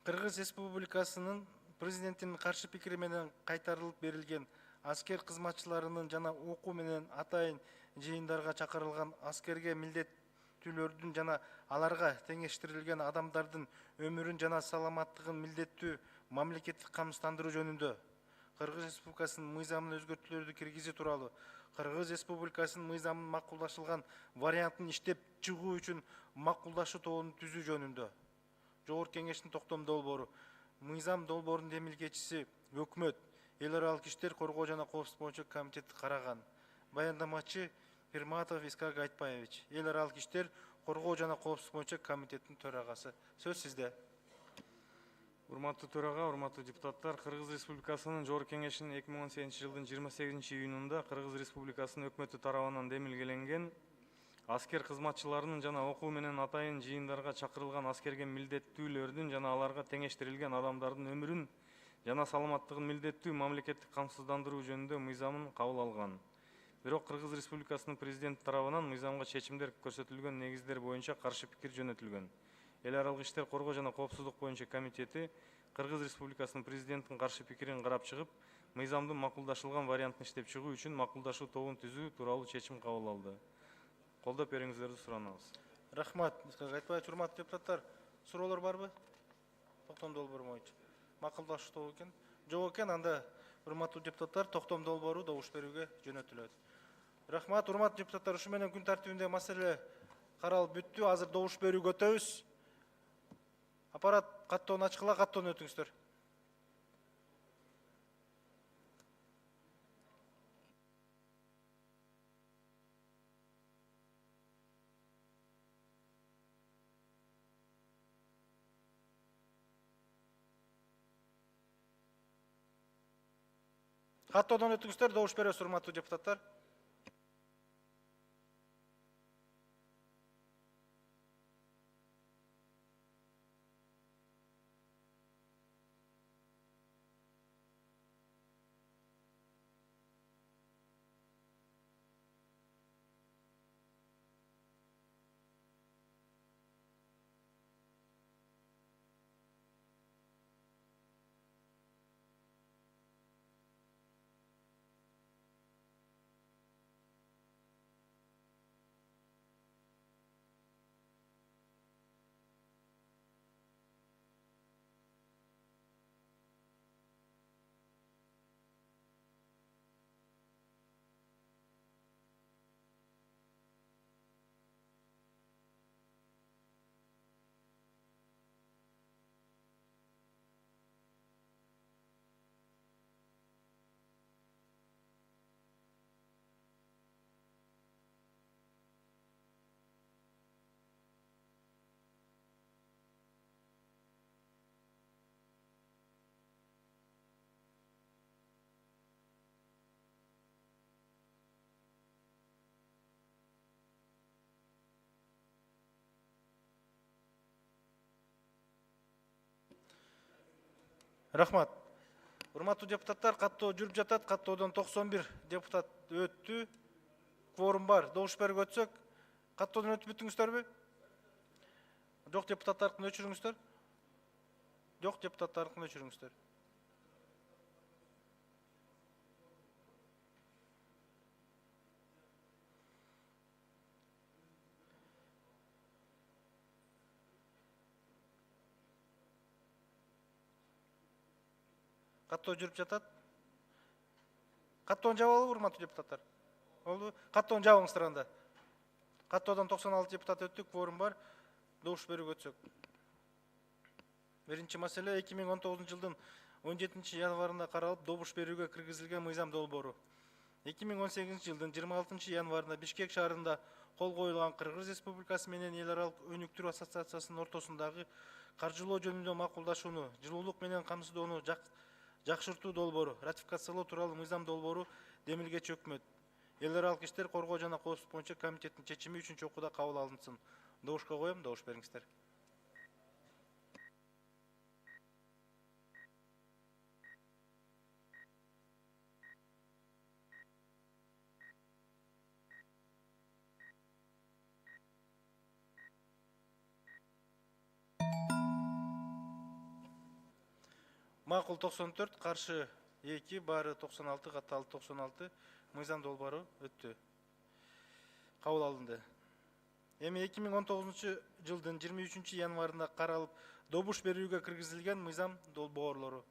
Кыргыз Республикасынын президенттин каршы пикири менен кайтарылып берилген аскер кызматчыларынын жана окуу менен атайын жыйындарга чакырылган аскерге милдеттүүлөрдүн жана аларга теңештирилген адамдардын өмүрүн жана саламаттыгын милдеттүү мамлекеттик камсыздандыруу жөнүндө Кыргыз Республикасынын мыйзамына өзгөртүүлөрдү киргизүү тууралуу Кыргыз Республикасынын мыйзамын макулдашылган вариантын иштеп чыгуу үчүн макулдашуу тобун түзүү жөнүндө Жогорку Кеңештин токтом долбоору мыйзам долбоорунун демилгечиси өкмөт эл аралык иштер коргоо жана коопсуздук боюнча комитетти караган. Баяндамачы Пирматов Искак Айтбаевич, эл аралык иштер коргоо жана коопсуздук боюнча комитеттин төрагасы. Сөз сизде. Урматтуу төрага, урматтуу депутаттар, Кыргыз Республикасынын Жогорку Кеңешинин 2018 жылдын 28 июнунда Кыргыз Республикасынын өкмөтү тарабынан демилгеленген аскер кызматчыларынын жана окуу менен атайын жыйындарга чакырылган аскерге милдеттүүлөрдүн жана аларга теңештирилген адамдардын өмүрүн жана саламаттыгын милдеттүү мамлекеттик камсыздандыруу жөнүндө мыйзамын кабыл алган. Бирок Кыргыз Республикасынын президенти тарабынан мыйзамга чечимдер көрсөтүлгөн негиздер боюнча каршы пикир жөнөтүлгөн. Эл аралык иштер коргоо жана коопсуздук боюнча комитети Кыргыз Республикасынын президенттин каршы пикирин карап чыгып, мыйзамдын макулдашылган вариантын иштеп чыгуу үчүн макулдашуу тобун түзүү тууралуу чечим кабыл алды. Колдоп бериңиздерди суранабыз. Рахмат. Айтпайчы, урматтуу депутаттар, суроолор барбы? Токтом долбоору боюнча. Макулдашуу тобу экен. Жок экен, анда урматтуу депутаттар, токтом долбоору добуш берүүгө жөнөтүлөт. Рахмат, урматтуу депутаттар, ушу менен күн тартибинде маселе каралып бүттү. Азыр добуш берүүгө өтөбүз. Аппарат каттоону ачкыла, каттоону өтүңүздөр. Каттоодон өтүңүздөр, добуш беребиз, урматтуу депутаттар. Рахмат. Урматтуу депутаттар, каттоо жүрүп жатат. Каттоодон 91 депутат өттү. Кворум бар. Добуш берип өтсөк, каттоодон өтүп бүттүңүздөрбү? Жок, депутаттардыкын өчүрүңүздөр. Жок, депутаттардыкын өчүрүңүздөр. Каттоо жүрүп жатат. Каттоон жаап алабы, урматтуу депутаттар? Болду. Каттоон жабыңыздар анда. Каттоодон 96 депутат өттү, кворум бар. Добуш берип өтсөк. Биринчи маселе 2019 жылдын 17 январында каралып, добуш берүүгө киргизилген мыйзам долбоору. 2018 жылдын 26 январында Бишкек шаарында кол коюлган Кыргыз Республикасы менен эл аралык өнүктүрүү ассоциациясынын ортосундагы каржылоо жөнүндө макулдашууну, жылуулук менен камсыздоону жакшыртуу долбоору, ратификациялоо тууралуу мыйзам долбоору демилгечи өкмөт, эл аралык иштер коргоо жана коопсуздук боюнча комитеттин чечими 3-чү окууда кабыл алынсын. Добушка коем, добуш бериңиздер. Макул 94, каршы 2, баары 96, катталып 96, мыйзам долбоору өттү. Кабыл алынды. Эми 2019 жылдын 23 январында каралып, добуш берүүгө киргизилген мыйзам долбоорлору.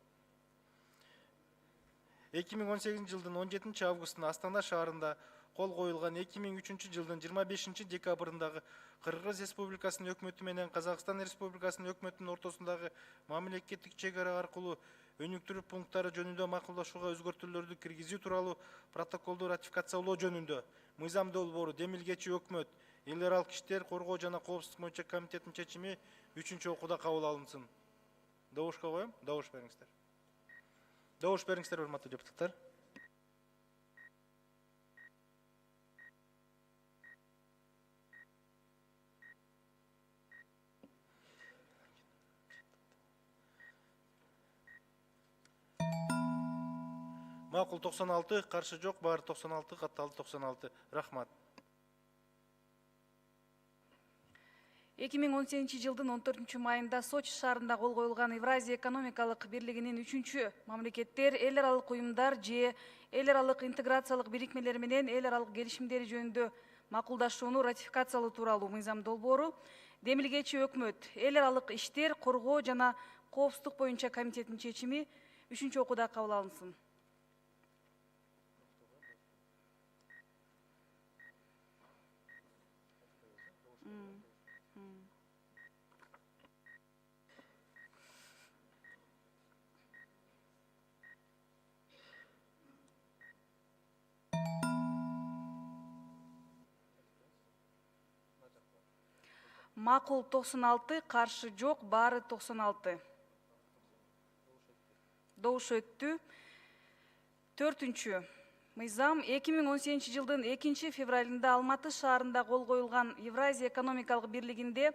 2018 жылдын 17 августунда Астана шаарында кол коюлган 2003 жылдын 25 декабрындагы Кыргыз Республикасынын өкмөтү менен Казакстан Республикасынын өкмөтүнүн ортосундагы мамлекеттик чек ара аркылуу өнүктүрүү пункттары жөнүндө макулдашууга өзгөртүүлөрдү киргизүү тууралуу протоколду ратификациялоо жөнүндө мыйзам долбоору демилгечи өкмөт, эл аралык иштер коргоо жана коопсуздук боюнча комитеттин чечими 3-чү окууда кабыл алынсын. Добушка коем, добуш бериңиздер. Добуш бериңиздер, урматтуу депутаттар. Макул 96, каршы жок, баары 96, катталып 96. Рахмат. 2018 жылдын 14 майында Сочи шаарында кол коюлган Евразия экономикалык бирлигинин 3-чү мамлекеттер, эл аралык уюмдар же эл аралык интеграциялык бирикмелер менен эл аралык келишимдери жөнүндө макулдашууну ратификациялоо тууралуу мыйзам долбоору демилгечи өкмөт, эл аралык иштер коргоо жана коопсуздук боюнча комитеттин чечими 3-чү окууда кабыл алынсын. Макул 96, каршы жок, баары 96. Добуш өттү. Төртүнчү мыйзам 2018 жылдын 2 февралында Алматы шаарында кол коюлган Евразия экономикалык бирлигинде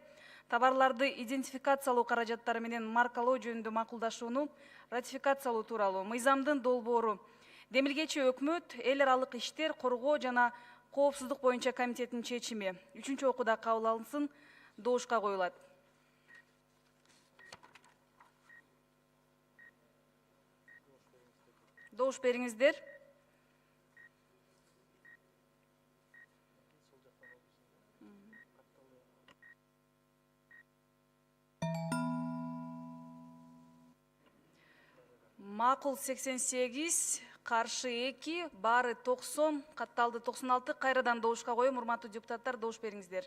товарларды идентификациялоо каражаттары менен маркалоо жөнүндө макулдашууну ратификациялоо тууралуу мыйзамдын долбоору демилгечи өкмөт эл аралык иштер коргоо жана коопсуздук боюнча комитетинин чечими 3-окууда кабыл алынсын, добушка коюлат. Добуш бериңиздер. Макул 88, каршы 2, баары 90, катталды 96, кайрадан добушка коем. Урматтуу депутаттар, добуш бериңиздер.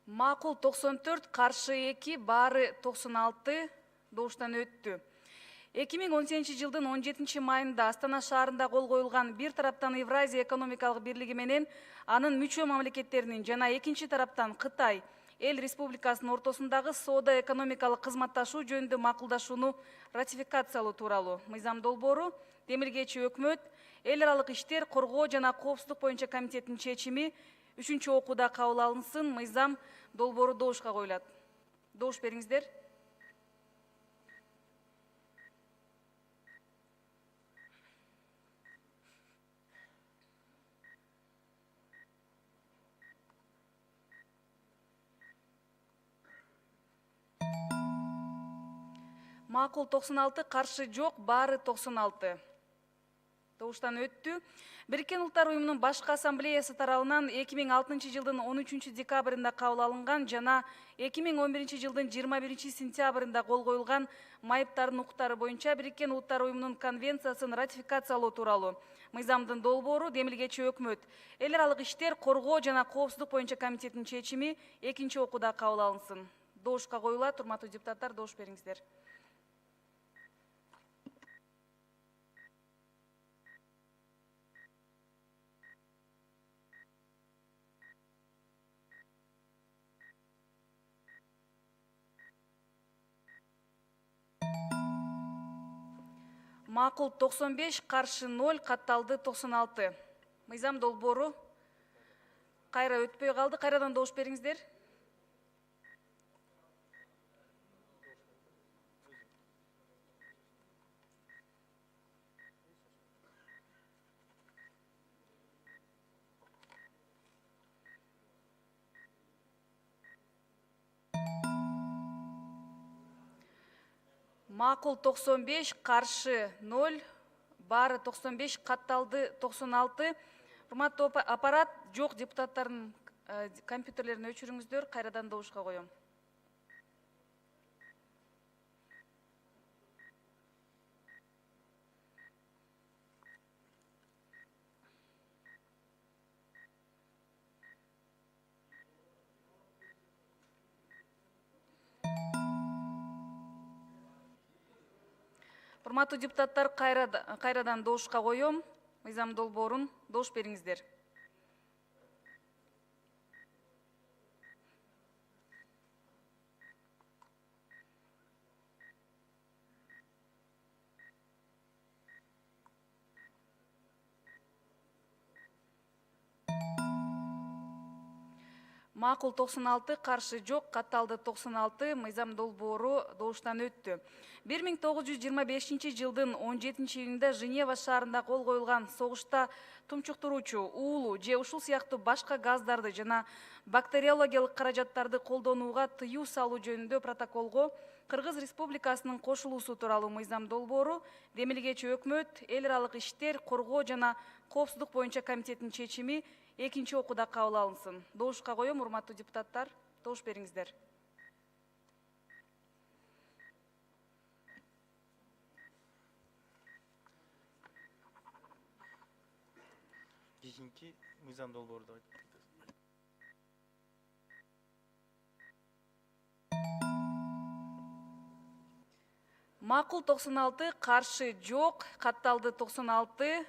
Макул 94, каршы 2, баары 96, добуштан өттү. 2018 жылдын 17 майында Астана шаарында кол коюлган бир тараптан Евразия экономикалык бирлиги менен анын мүчө мамлекеттеринин жана экинчи тараптан Кытай эл республикасынын ортосундагы соода экономикалык кызматташуу жөнүндө макулдашууну ратификациялоо тууралуу мыйзам долбоору демилгечи өкмөт эл аралык иштер коргоо жана коопсуздук боюнча комитетинин чечими 3-окууда кабыл алынсын, мыйзам долбоору добушка коюлат. Добуш бериңиздер. Макул 96, каршы жок, баары 96. Добуштан өттү. Бириккен Улуттар Уюмунун башкы ассамблеясы тарабынан 2006 жылдын 13 декабрында кабыл алынган жана 2011 жылдын 21 сентябрында кол коюлган майыптардын укуктары боюнча Бириккен Улуттар Уюмунун конвенциясын ратификациялоо тууралуу мыйзамдын долбоору демилгечи өкмөт эл аралык иштер коргоо жана коопсуздук боюнча комитетинин чечими 2-окууда кабыл алынсын. Добушка коюлат. Урматтуу депутаттар, добуш бериңиздер. Макул 95, каршы 0, катталды 96. Мыйзам долбоору кайра өтпөй калды. Кайрадан добуш бериңиздер. Макул 95, каршы 0, баары 95, катталды 96. Урматтуу аппарат, жок депутаттардын компьютерлерин өчүрүңүздөр, кайрадан добушка коем. Урматтуу депутаттар, кайрадан добушка коем. Мыйзам долбоорун добуш бериңиздер. Макул 96, каршы жок, катталды 96. Мыйзам долбоору добуштан өттү. 1925 жылдын 17 июнда Женева шаарында кол коюлган согушта тумчуктуруучу, уулу же ушул сыяктуу башка газдарды жана бактериологиялык каражаттарды колдонууга тыюу салуу жөнүндө протоколго Кыргыз Республикасынын кошулуусу тууралуу мыйзам долбоору демилгечи өкмөт эл аралык иштер коргоо жана коопсуздук боюнча комитетинин чечими 2-окууда кабыл алынсын. Добушка коем. Урматтуу депутаттар, добуш бериңиздер. Кийинки мыйзам долбоорду Макул 96, каршы жок, катталды 96,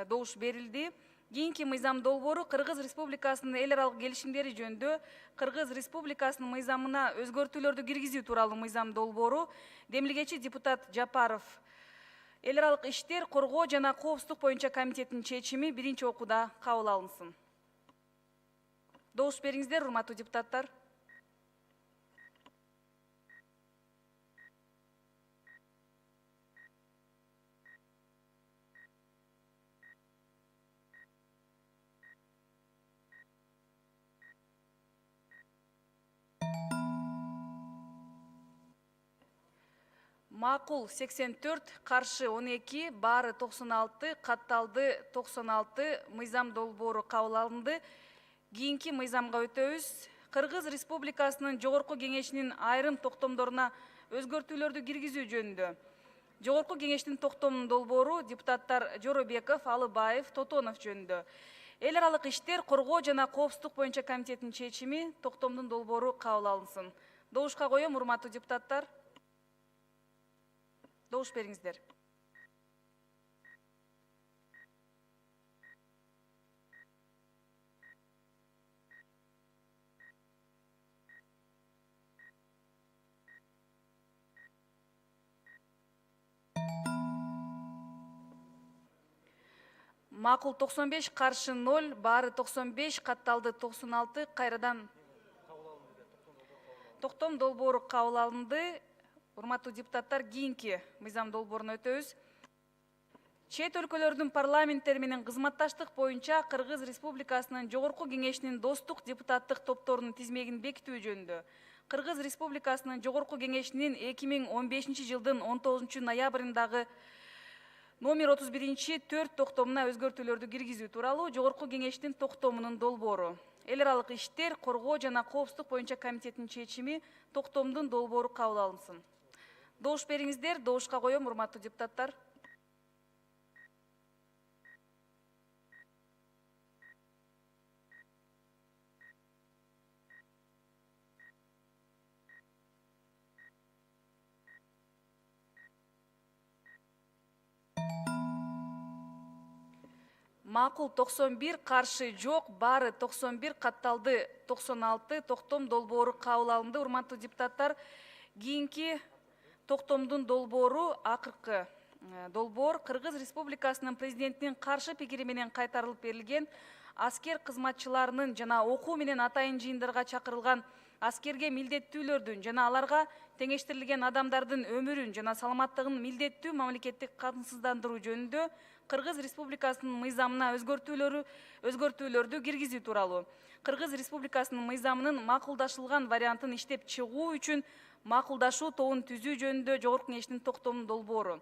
добуш берилди. Кийинки мыйзам долбоору Кыргыз Республикасынын эл аралык келишимдери жөнүндө Кыргыз Республикасынын мыйзамына өзгөртүүлөрдү киргизүү тууралуу мыйзам долбоору. Демилгечи депутат Жапаров эл аралык иштер, коргоо жана коопсуздук боюнча комитеттин чечими биринчи окууда кабыл алынсын. Добуш бериңиздер, урматтуу депутаттар. Макул 84, каршы 12, баары 96, катталды 96, мыйзам долбоору кабыл алынды. Кийинки мыйзамга өтөбүз. Кыргыз Республикасынын Жогорку Кеңешинин айрым токтомдоруна өзгөртүүлөрдү киргизүү жөнүндө. Жогорку Кеңештин токтомунун долбоору депутаттар Жоробеков, Алыбаев, Тотонов жөнүндө. Эл аралык иштер, коргоо жана коопсуздук боюнча комитеттин чечими токтомдун долбоору кабыл алынсын. Добушка коем, урматтуу депутаттар. Добуш бериңиздер. Макул 95, каршы 0, баары 95, катталды 96, кайрадан токтом долбоору кабыл алынды. Урматтуу депутаттар, кийинки мыйзам долбооруна өтөбүз. Чет өлкөлөрдүн парламенттери менен кызматташтык боюнча Кыргыз Республикасынын Жогорку Кеңешинин достук депутаттык топторунун тизмегин бекитүү жөнүндө Кыргыз Республикасынын Жогорку Кеңешинин 2015 жылдын 19 ноябрындагы номер 31-4 токтомуна өзгөртүүлөрдү киргизүү тууралуу Жогорку Кеңештин токтомунун долбоору. Эл аралык иштер, коргоо жана коопсуздук боюнча комитеттин чечими токтомдун долбоору кабыл алынсын. Добуш бериңиздер, добушка коем, урматтуу депутаттар. Макул 91, каршы жок, баары 91, катталды 96, токтом долбоору кабыл алынды. Урматтуу депутаттар, кийинки токтомдун долбоору акыркы долбоор Кыргыз Республикасынын президентинин каршы пикири менен кайтарылып берилген аскер кызматчыларынын жана окуу менен атайын жыйындарга чакырылган аскерге милдеттүүлөрдүн жана аларга теңештирилген адамдардын өмүрүн жана саламаттыгын милдеттүү мамлекеттик камсыздандыруу жөнүндө Кыргыз Республикасынын мыйзамына өзгөртүүлөрдү киргизүү тууралуу Кыргыз Республикасынын мыйзамынын макулдашылган вариантын иштеп чыгуу үчүн макулдашуу тобун түзүү жөнүндө Жогорку Кеңештин токтомунун долбоору.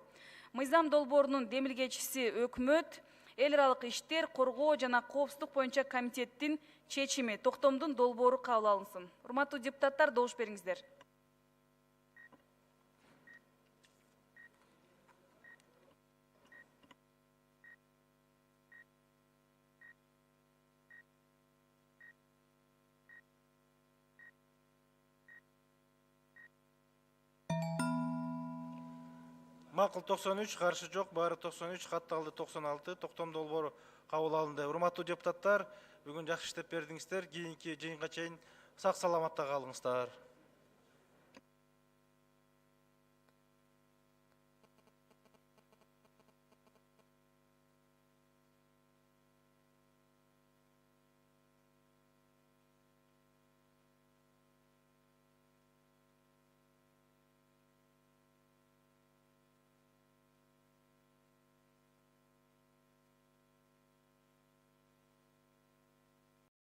Мыйзам долбоорунун демилгечиси өкмөт, эл аралык иштер, коргоо жана коопсуздук боюнча комитеттин чечими токтомдун долбоору кабыл алынсын. Урматтуу депутаттар, добуш бериңиздер. Макул 93, каршы жок, баары 93, катталды 96, токтом долбоору кабыл алынды. Урматтуу депутаттар, бүгүн жакшы иштеп бердиңиздер. Кийинки жыйынга чейин сак саламатта калыңыздар.